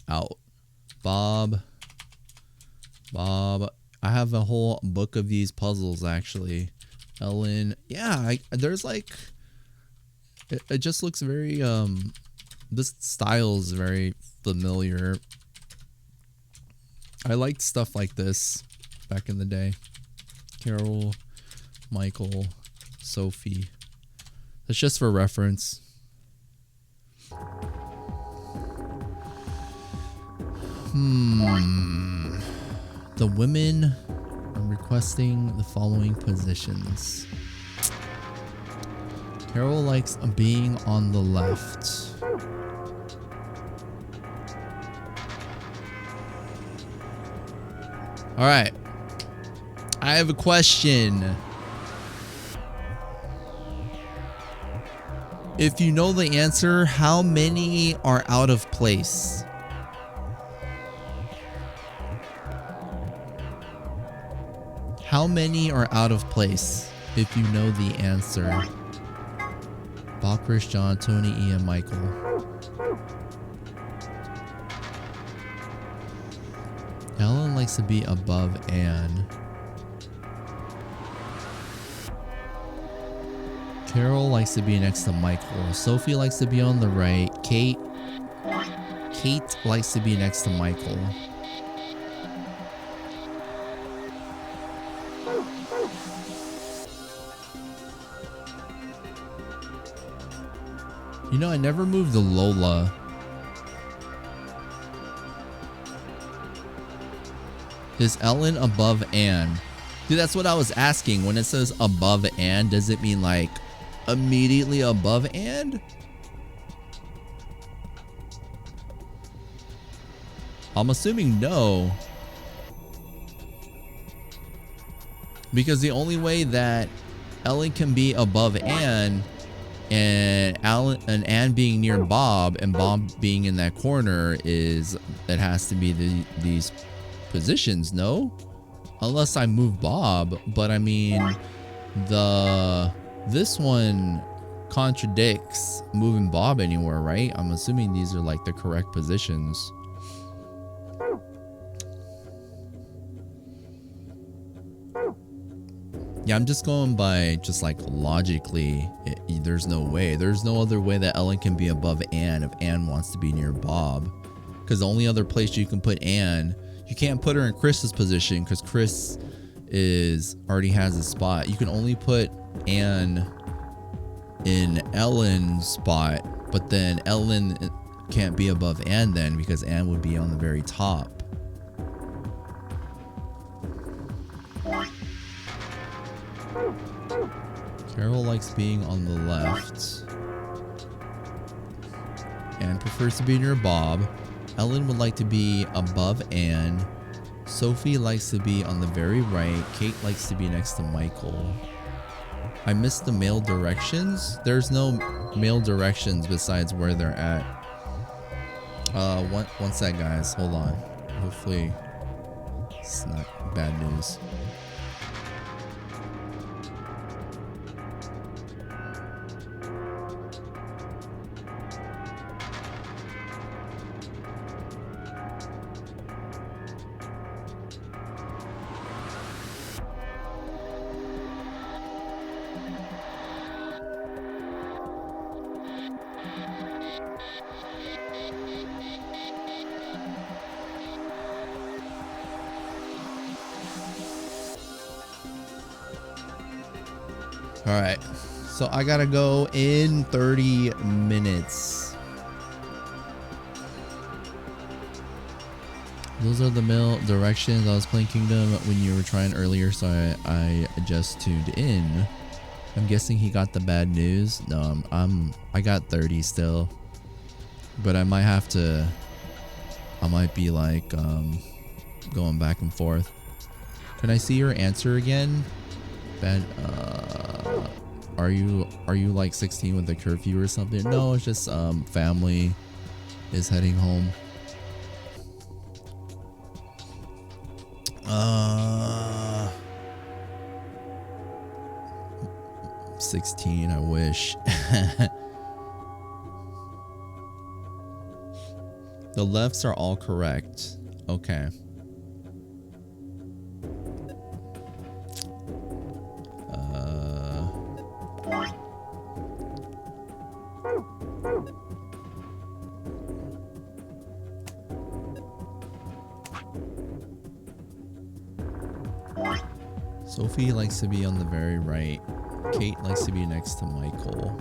out. Bob. I have a whole book of these puzzles, actually. Ellen. Yeah, there's like... It just looks very... This style is very familiar. I liked stuff like this back in the day. Carol, Michael, Sophie. It's just for reference. The women are requesting the following positions. Carol likes being on the left. All right. I have a question. If you know the answer, how many are out of place? How many are out of place if you know the answer? Bob, Chris, John, Tony, Ian, Michael. Ellen likes to be above Anne. Carol likes to be next to Michael. Sophie likes to be on the right. Kate likes to be next to Michael. You know, I never moved the Lola. Is Ellen above Anne? Dude, that's what I was asking. When it says above Anne, does it mean like immediately above Anne? I'm assuming no. Because the only way that Ellen can be above Anne and Anne being near Bob and Bob being in that corner is it has to be these positions, no? Unless I move Bob, but I mean this one contradicts moving Bob anywhere, right? I'm assuming these are like the correct positions. Yeah, I'm just going by just like logically. There's no way. There's no other way that Ellen can be above Anne if Anne wants to be near Bob. Because the only other place you can put Anne, you can't put her in Chris's position because Chris already has a spot. You can only put Anne in Ellen's spot, but then Ellen can't be above Anne then because Anne would be on the very top. Carol likes being on the left. Anne prefers to be near Bob. Ellen would like to be above Anne. Sophie likes to be on the very right. Kate likes to be next to Michael. I missed the male directions. There's no male directions besides where they're at. One sec, guys. Hold on. Hopefully it's not bad news. All right. So I gotta go in 30 minutes. Those are the mail directions. I was playing Kingdom when you were trying earlier, so I just tuned in. I'm guessing he got the bad news. No, I got 30 still, but I might have to. I might be like going back and forth. Can I see your answer again? Bad. Are you like 16 with a curfew or something? No, it's just family is heading home. 16, I wish. The lefts are all correct. Okay. Sophie likes to be on the very right. Kate likes to be next to Michael.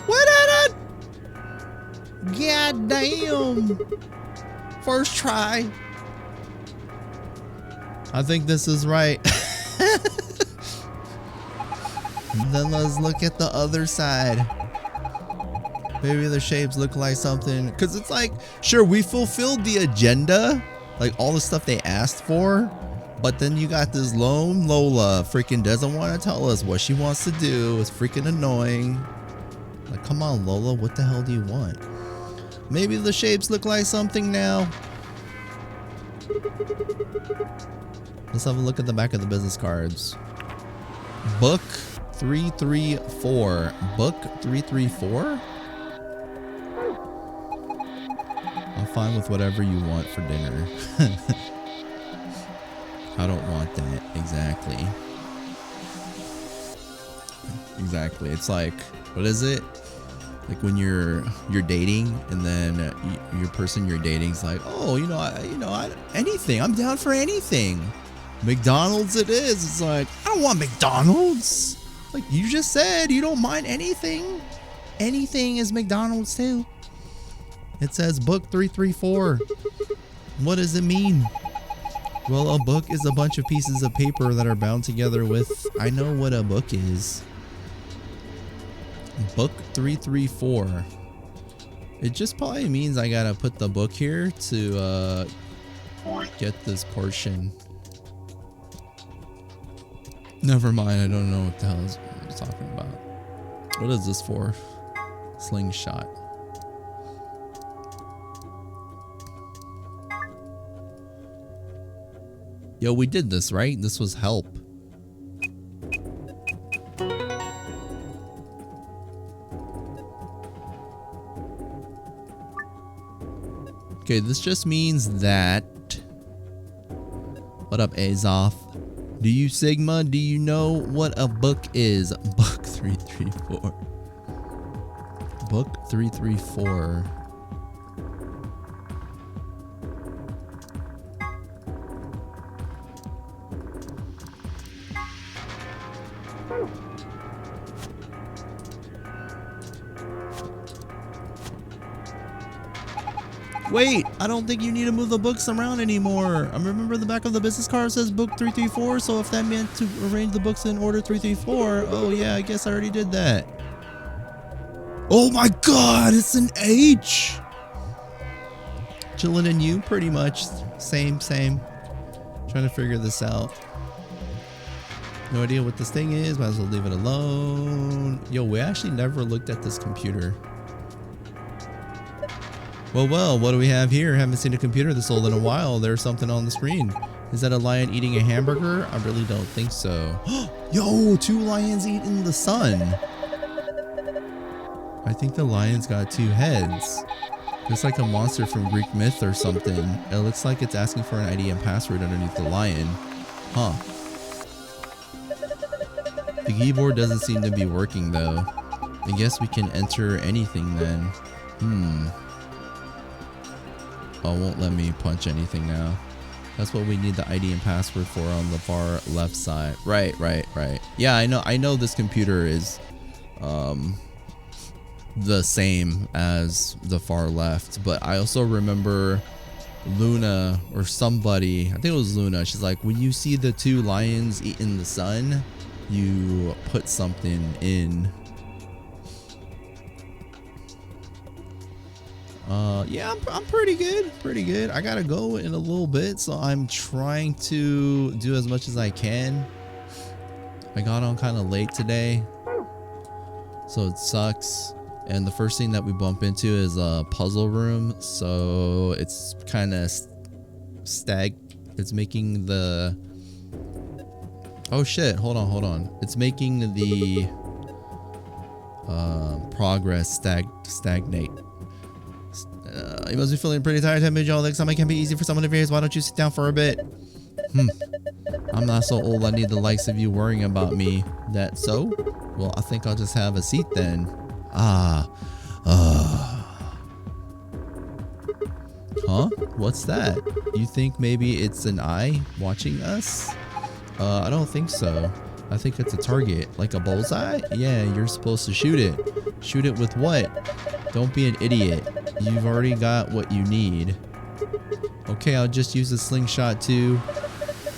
What did it? God damn. First try. I think this is right. Then let's look at the other side. Maybe the shapes look like something. Because it's like, sure, we fulfilled the agenda. Like all the stuff they asked for. But then you got this lone Lola freaking doesn't want to tell us what she wants to do. It's freaking annoying. Like, come on, Lola, what the hell do you want? Maybe the shapes look like something now. Let's have a look at the back of the business cards. Book 334. Book 334? I'm fine with whatever you want for dinner. I don't want that. Exactly. Exactly. It's like, what is it? Like when you're dating and then your person you're dating is like, oh, anything. I'm down for anything. McDonald's it is. It's like, I don't want McDonald's. Like you just said, you don't mind anything. Anything is McDonald's too. It says book 334. What does it mean? Well, a book is a bunch of pieces of paper that are bound together with, I know what a book is. Book 334. It just probably means I gotta put the book here to get this portion. Never mind, I don't know what the hell I'm talking about. What is this for? Slingshot. Yo, we did this, right? This was help. Okay, this just means that... What up, Azoth? Do you, Sigma, do you know what a book is? Book 334. Book 334. Wait, I don't think you need to move the books around anymore. I remember the back of the business card says book 334, so if that meant to arrange the books in order 334, oh yeah, I guess I already did that. Oh my god, it's an H! Chillin' and you, pretty much. Same. Trying to figure this out. No idea what this thing is, might as well leave it alone. Yo, we actually never looked at this computer. Well, what do we have here? Haven't seen a computer this old in a while. There's something on the screen. Is that a lion eating a hamburger? I really don't think so. Yo, 2 lions eating the sun. I think the lion's got 2 heads. Looks like a monster from Greek myth or something. It looks like it's asking for an ID and password underneath the lion. Huh. The keyboard doesn't seem to be working though. I guess we can enter anything then. Oh, it won't let me punch anything now. That's what we need the ID and password for on the far left side. Right. Yeah, I know this computer is the same as the far left, but I also remember Luna or somebody, I think it was Luna, she's like, when you see the two lions eating the sun, you put something in. Yeah, I'm pretty good. I gotta go in a little bit, so I'm trying to do as much as I can. I got on kind of late today, so it sucks. And the first thing that we bump into is a puzzle room, so it's kind of it's making the, oh shit, hold on, it's making the progress stagnate. You must be feeling pretty tired, temperature all the time. It can be easy for someone of your age. Why don't you sit down for a bit? I'm not so old I need the likes of you worrying about me. That so? Well, I think I'll just have a seat then. Huh? What's that? You think maybe it's an eye watching us? I don't think so. I think it's a target, like a bullseye? Yeah, you're supposed to shoot it. Shoot it with what? Don't be an idiot. You've already got what you need. Okay, I'll just use a slingshot too.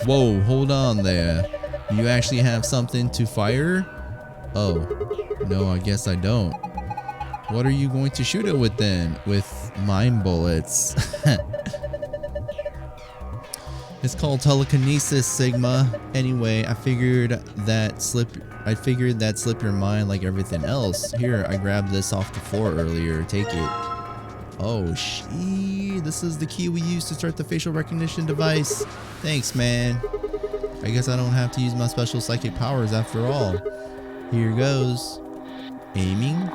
Whoa, hold on there. You actually have something to fire? Oh, no, I guess I don't. What are you going to shoot it with then? With mine bullets. It's called telekinesis, Sigma. Anyway, I figured that slip your mind like everything else. Here, I grabbed this off the floor earlier. Take it. Oh, this is the key we use to start the facial recognition device. Thanks, man. I guess I don't have to use my special psychic powers after all. Here goes. Aiming.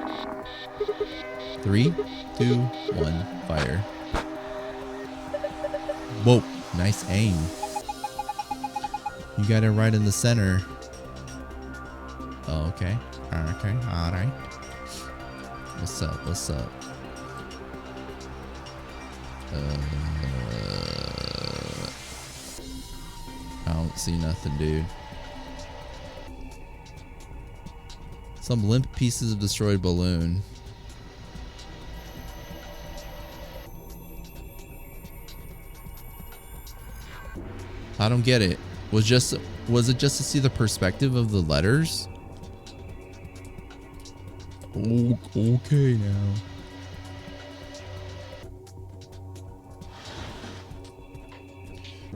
3, 2, 1, fire. Whoa, nice aim. You got it right in the center. Oh, okay. Okay, alright. What's up? I don't see nothing, dude. Some limp pieces of destroyed balloon. I don't get it. Was it just to see the perspective of the letters? Okay now.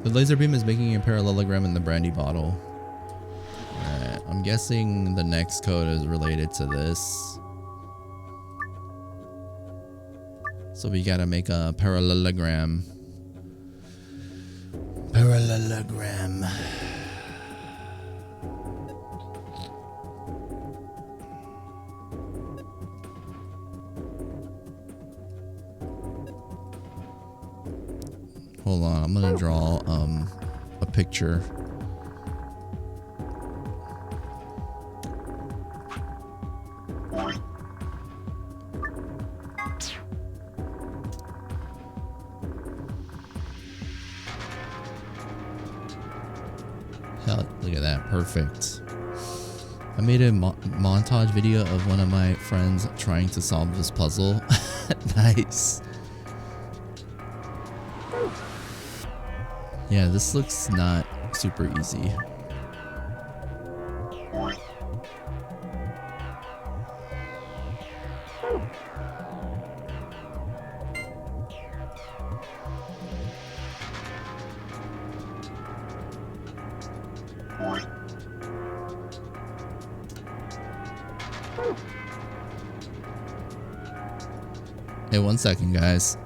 The laser beam is making a parallelogram in the brandy bottle. Alright, I'm guessing the next code is related to this. So we gotta make a parallelogram. Parallelogram. Hold on, I'm gonna draw a picture. Hell, look at that, perfect. I made a montage video of one of my friends trying to solve this puzzle. Nice. Yeah, this looks not super easy. Hey, 1 second, guys.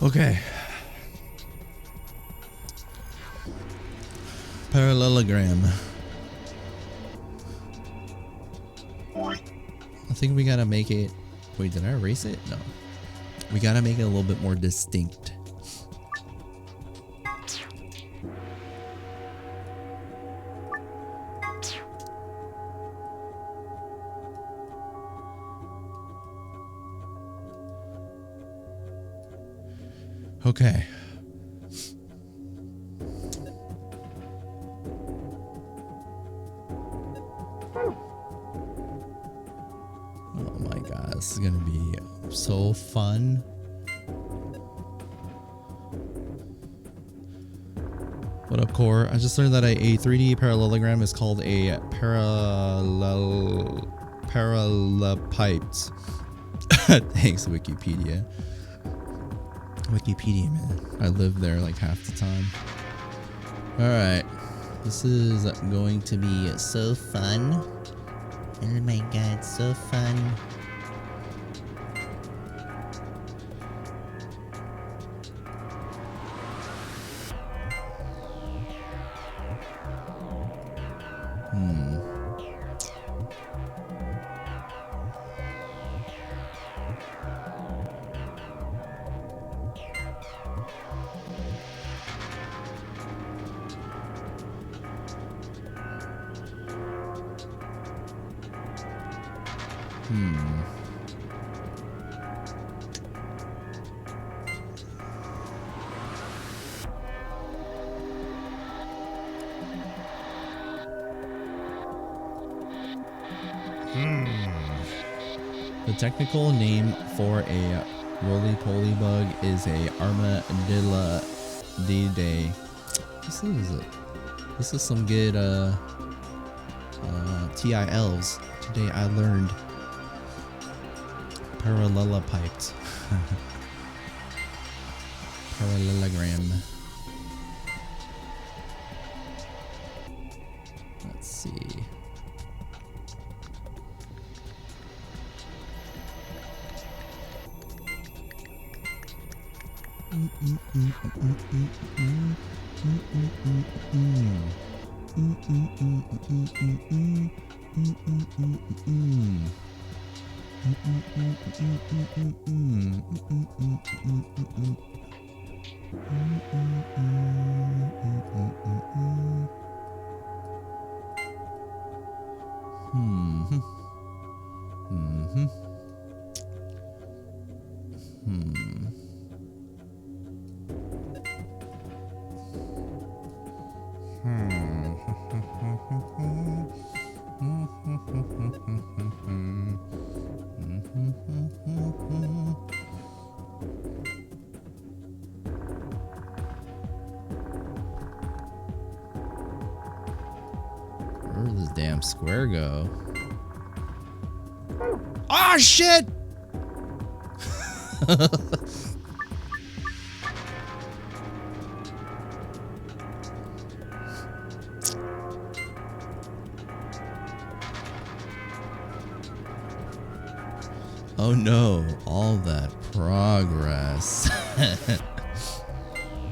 Okay. Parallelogram. I think we gotta make it. Wait, did I erase it? No. We gotta make it a little bit more distinct. Okay. Oh my god, this is gonna be so fun. What up, Core? I just learned that a 3D parallelogram is called a parallelepiped. Thanks, Wikipedia. Wikipedia, man. I live there like half the time. Alright. This is going to be so fun. Oh my god, so fun. The technical name for a roly-poly bug is a armadillidae. This is some good TI elves. Today I learned parallelepiped. Parallelogram. Let's see. Where did this damn square go? Oh shit! Oh no, all that progress.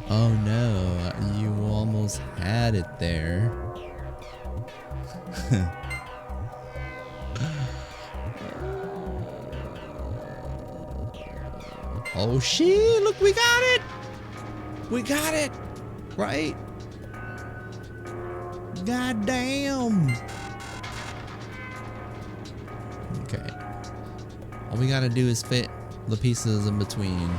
Oh no, you almost had it there. Oh shit, look, we got it! We got it! Right? God damn! Okay. All we gotta do is fit the pieces in between.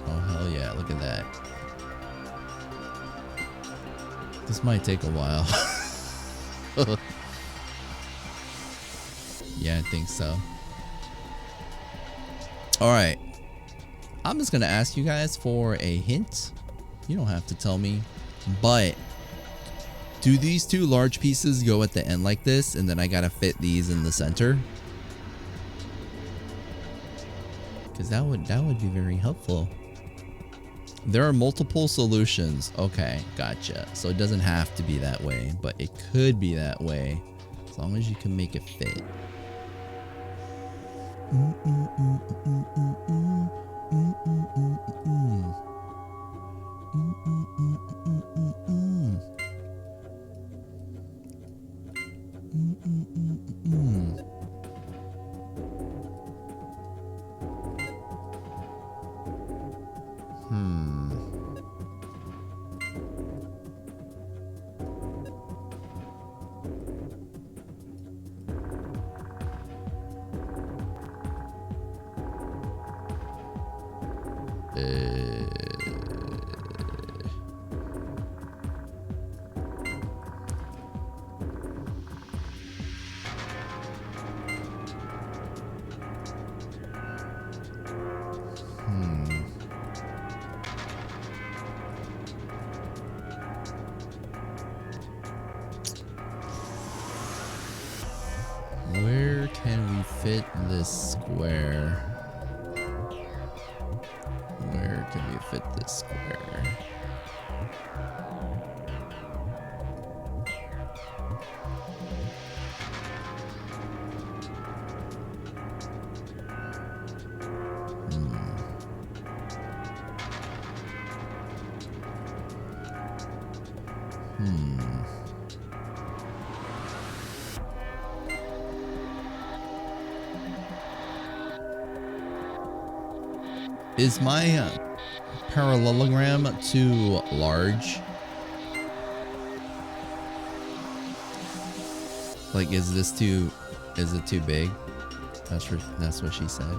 Oh hell yeah, look at that. This might take a while. Yeah, I think so. Alright. I'm just gonna ask you guys for a hint. You don't have to tell me. But do these two large pieces go at the end like this, and then I gotta fit these in the center? Because that would be very helpful. There are multiple solutions. Okay, gotcha. So it doesn't have to be that way, but it could be that way as long as you can make it fit. Where can we fit this square? Where can we fit this square? Is my parallelogram too large? Like, is it too big? That's what she said.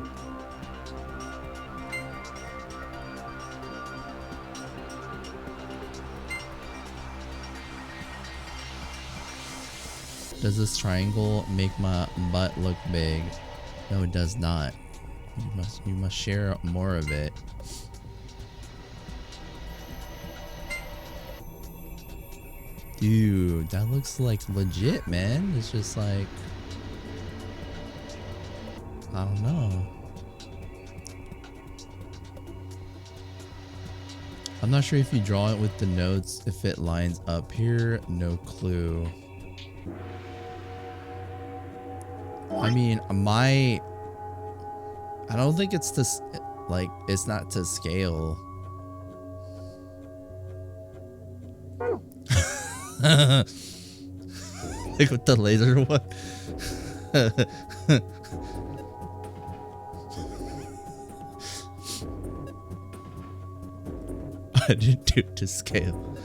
Does this triangle make my butt look big? No, it does not. You must share more of it. Dude, that looks like legit, man. It's just like, I don't know. I'm not sure if you draw it with the notes, if it lines up here. No clue. I mean, I don't think it's to, like, it's not to scale. Like with the laser one. I didn't do it to scale.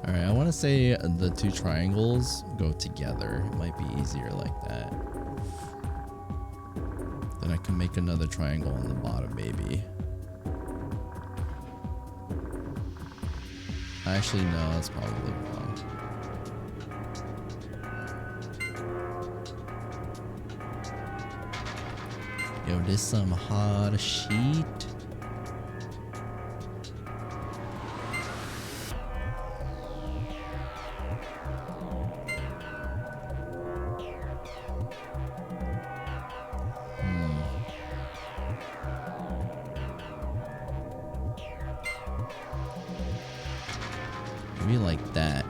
Alright, I want to say the two triangles go together. It might be easier like that. Then I can make another triangle on the bottom, maybe. Actually, no, that's probably wrong. Yo, this some hard sheet. Maybe like that.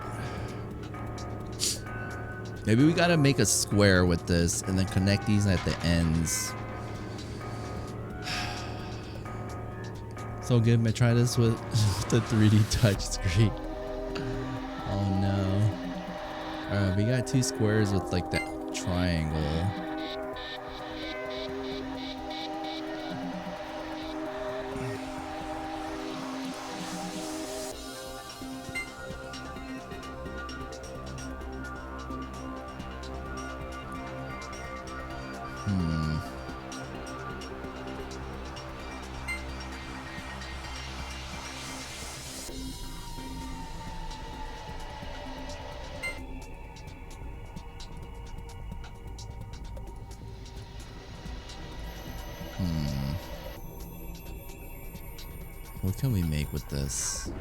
Maybe we gotta make a square with this and then connect these at the ends. So good, I try this with the 3D touchscreen. Oh no. Alright, we got two squares with like that triangle. What can we make with this?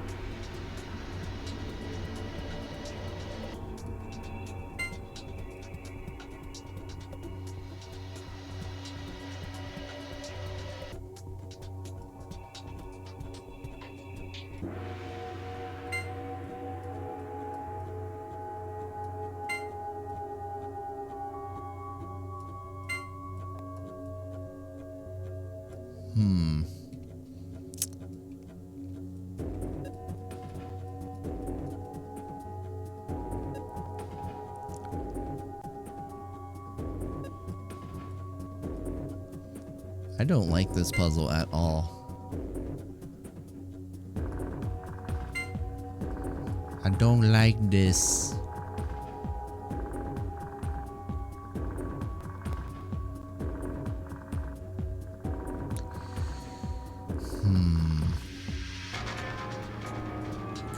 I don't like this puzzle at all. I don't like this.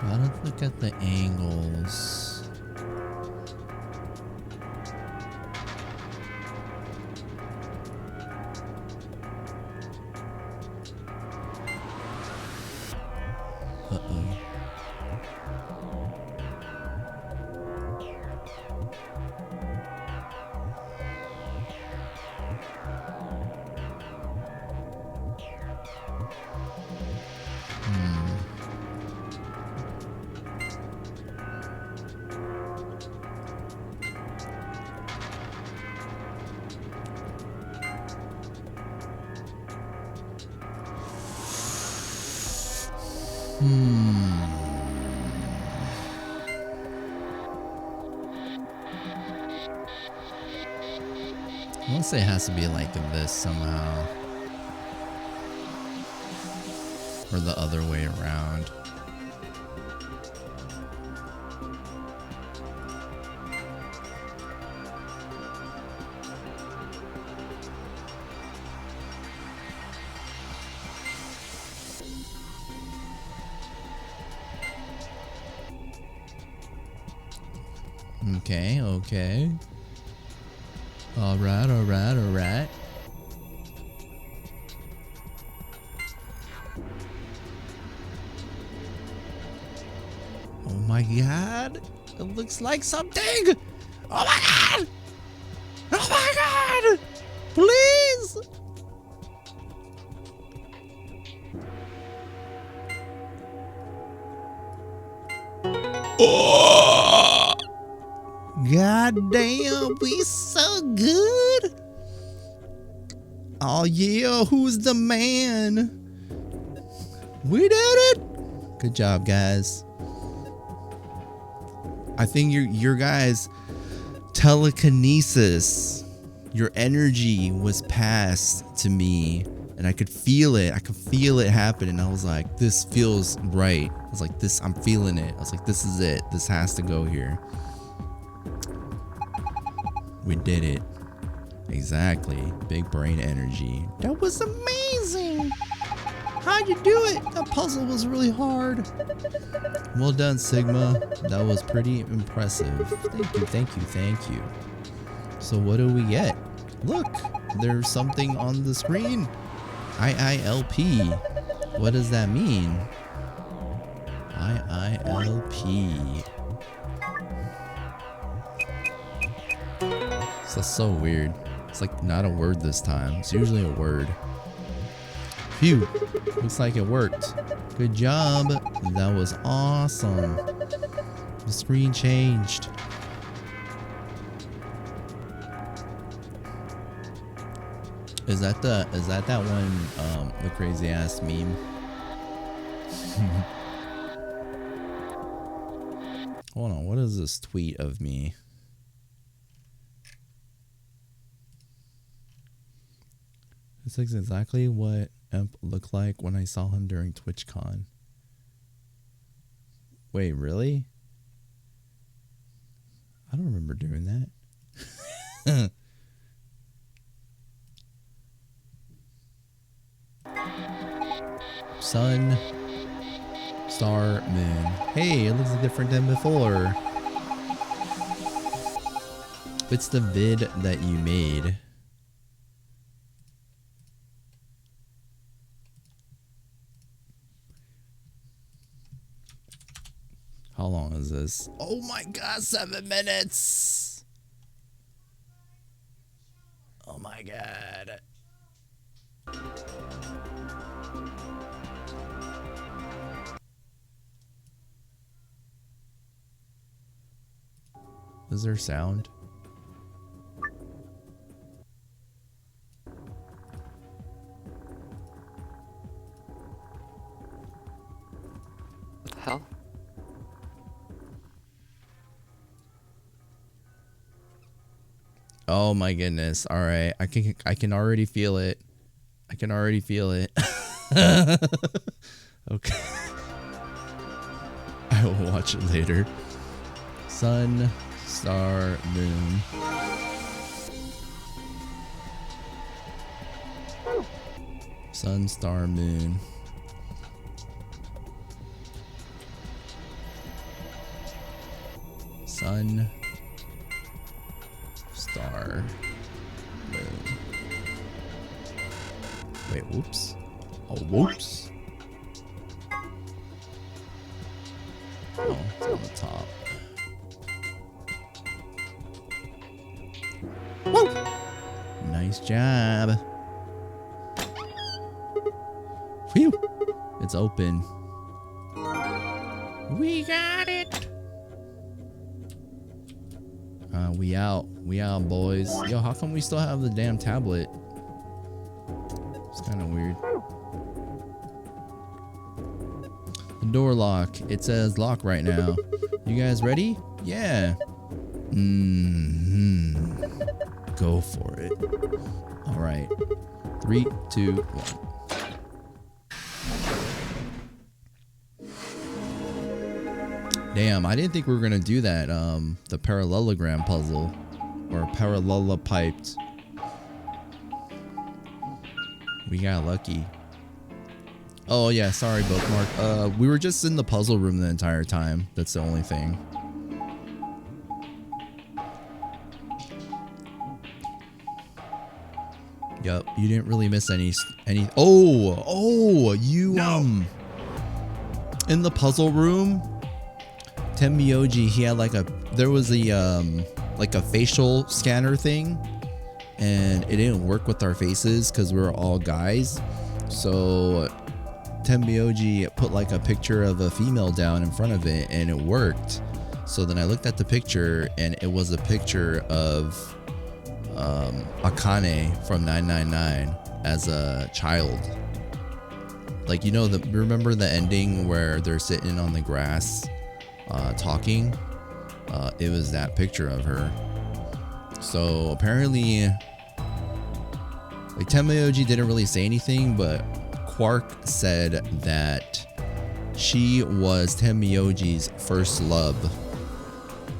Gotta look at the angles. Uh-oh. I want to say it has to be like this somehow. Or the other way around. Okay, okay. Alright, alright, alright. Oh my god! It looks like something! Oh my god! Oh my god! Please! Oh! God damn, we so good! Oh yeah, who's the man? We did it! Good job, guys. I think your guys' telekinesis, your energy was passed to me, and I could feel it. I could feel it happen, and I was like, this feels right. I was like, this, I'm feeling it. I was like, this is it. This has to go here. We did it. Exactly. Big brain energy. That was amazing. How'd you do it? That puzzle was really hard. Well done, Sigma. That was pretty impressive. Thank you, thank you, thank you. So what do we get? Look, there's something on the screen. IILP. What does that mean? IILP. That's so weird. It's like not a word this time. It's usually a word. Phew. Looks like it worked. Good job. That was awesome. The screen changed. Is that that one the crazy ass meme? Hold on, what is this tweet of me? This is exactly what Emp looked like when I saw him during TwitchCon. Wait, really? I don't remember doing that. Sun, star, moon. Hey, it looks different than before. It's the vid that you made. How long is this? Oh my god, 7 minutes! Oh my god. Is there sound? Oh my goodness. All right. I can already feel it. I can already feel it. Okay. I will watch it later. Sun, star, moon. Sun, star, moon. Sun, star, moon. Wait, whoops. Oh, whoops. Oh, it's on the top. Woo! Nice job. Phew. It's open. We got it. We out. We out, boys. Yo, how come we still have the damn tablet? It's kind of weird. The door lock. It says lock right now. You guys ready? Yeah. Go for it. All right. 3, 2, 1. Damn, I didn't think we were gonna do that. The parallelogram puzzle, or parallelopiped. We got lucky. Oh yeah, sorry, bookmark. We were just in the puzzle room the entire time. That's the only thing. Yep, you didn't really miss any. Oh, you in the puzzle room. Tenmyoji, he had there was a facial scanner thing, and it didn't work with our faces because we were all guys. So Tenmyoji put a picture of a female down in front of it, and it worked. So then I looked at the picture, and it was a picture of Akane from 999 as a child. Remember the ending where they're sitting on the grass talking? It was that picture of her. So apparently Tenmyoji didn't really say anything, but Quark said that she was Tenmyoji's first love.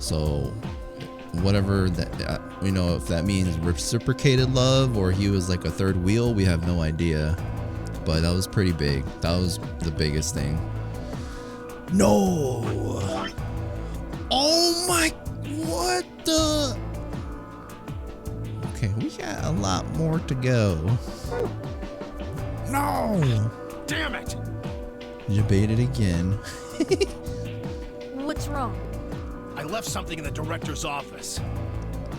So whatever that, if that means reciprocated love or he was like a third wheel, we have no idea. But that was pretty big. That was the biggest thing. No! Oh my, what the? Okay, we got a lot more to go. No! Damn it! You baited again. What's wrong? I left something in the director's office.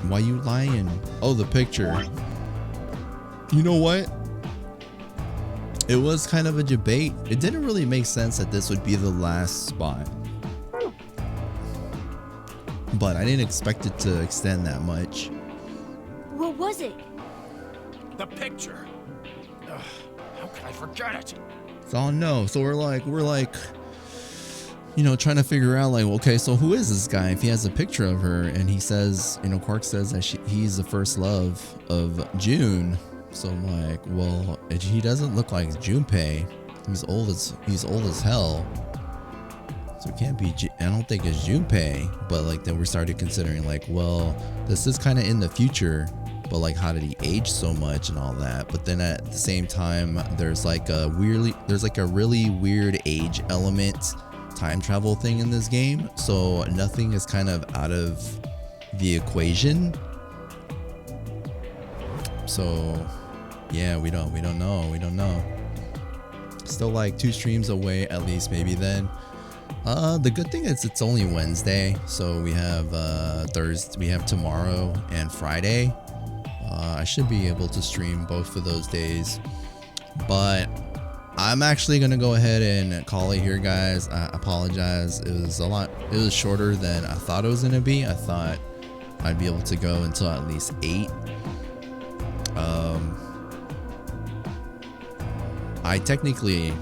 Why you lying? Oh, the picture. You know what? It was kind of a debate. It didn't really make sense that this would be the last spot. But I didn't expect it to extend that much. What was it? The picture. Ugh, how could I forget it? So no. So we're like, trying to figure out okay, so who is this guy? If he has a picture of her, and he says, Quark says that he's the first love of June. So I'm like, well, he doesn't look like Junpei. He's old as hell. So it can't be. I don't think it's Junpei. But then we started considering well, this is kind of in the future. But how did he age so much and all that? But then at the same time, there's a really weird age element, time travel thing in this game. So nothing is kind of out of the equation. So yeah, we don't know. Still 2 streams away at least, maybe then. The good thing is it's only Wednesday, so we have Thursday, we have tomorrow and Friday. I should be able to stream both of those days, but I'm actually gonna go ahead and call it here, guys. I apologize. It was shorter than I thought it was gonna be. I thought I'd be able to go until at least 8. I technically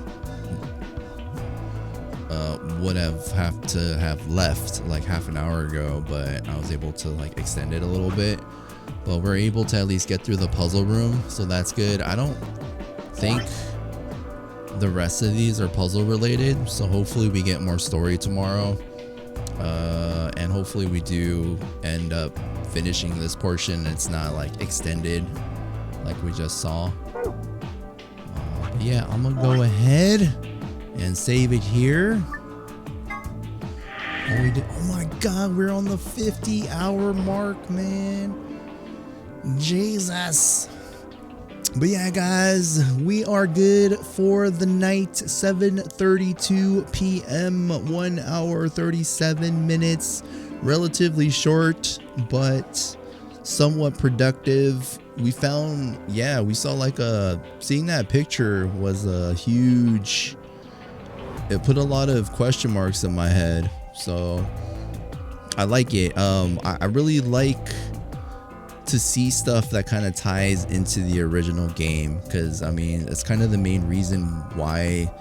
would have to have left like half an hour ago, but I was able to like extend it a little bit. But we're able to at least get through the puzzle room, so that's good. I don't think the rest of these are puzzle related, so hopefully we get more story tomorrow, and hopefully we do end up finishing this portion. It's not like extended like we just saw. Yeah, I'm gonna go ahead and save it here. Oh, we did. Oh my god, we're on the 50-hour mark, man. Jesus. But yeah, guys, we are good for the night. 7:32 p.m. 1 hour 37 minutes. Relatively short, but somewhat productive. We found, yeah, we saw like seeing that picture was a huge, it put a lot of question marks in my head. So I like it. I really like to see stuff that kind of ties into the original game, because I mean it's kind of the main reason why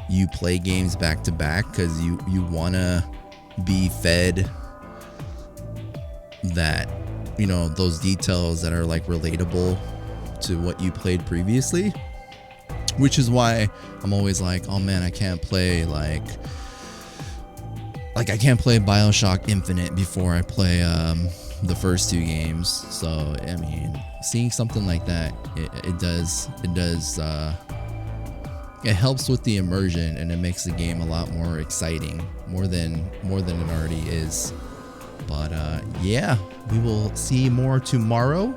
you play games back to back, because you want to be fed that, you know, those details that are like relatable to what you played previously, which is why I'm always like, oh man, I can't play like I can't play BioShock Infinite before I play the first two games. So I mean, seeing something like that, it helps with the immersion, and it makes the game a lot more exciting, more than it already is. But yeah, we will see more tomorrow.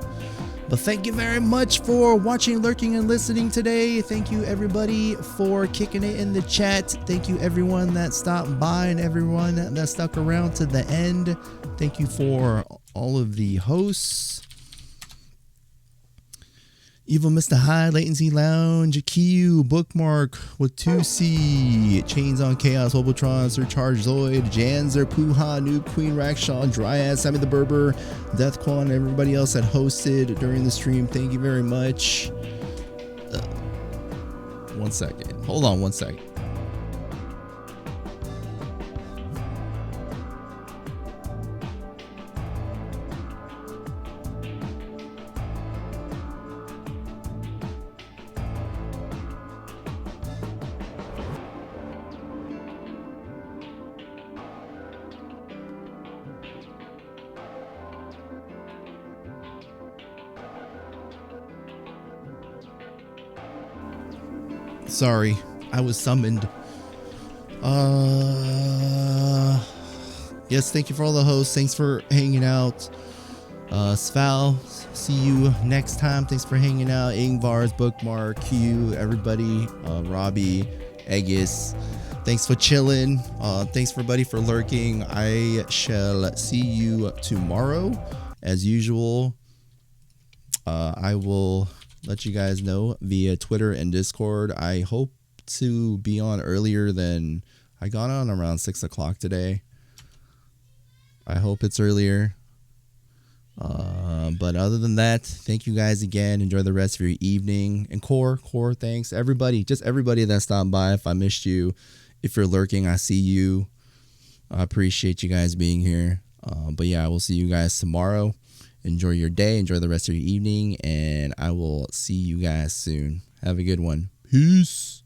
But thank you very much for watching, lurking, and listening today. Thank you everybody for kicking it in the chat. Thank you everyone that stopped by and everyone that stuck around to the end. Thank you for all of the hosts. Evil Mr. High, Latency Lounge, Q, Bookmark with 2C, Chains on Chaos, Hobotron, Surcharge Zoid, Janzer, Puha, Noob Queen, Rakshaw, Dryad, Sammy the Berber, Deathquan, and everybody else that hosted during the stream. Thank you very much. 1 second. Hold on 1 second. Sorry, I was summoned. Yes, thank you for all the hosts. Thanks for hanging out. Sval, see you next time. Thanks for hanging out. Ingvar's, Bookmark, Q, everybody, Robbie, Aegis. Thanks for chilling. Thanks for everybody for lurking. I shall see you tomorrow. As usual, I will let you guys know via Twitter and Discord. I hope to be on earlier than I got on around 6 o'clock today. I hope it's earlier. But other than that, thank you guys again. Enjoy the rest of your evening. And Core, thanks. Everybody, just everybody that stopped by. If I missed you, if you're lurking, I see you. I appreciate you guys being here. But yeah, I will see you guys tomorrow. Enjoy your day. Enjoy the rest of your evening. And I will see you guys soon. Have a good one. Peace.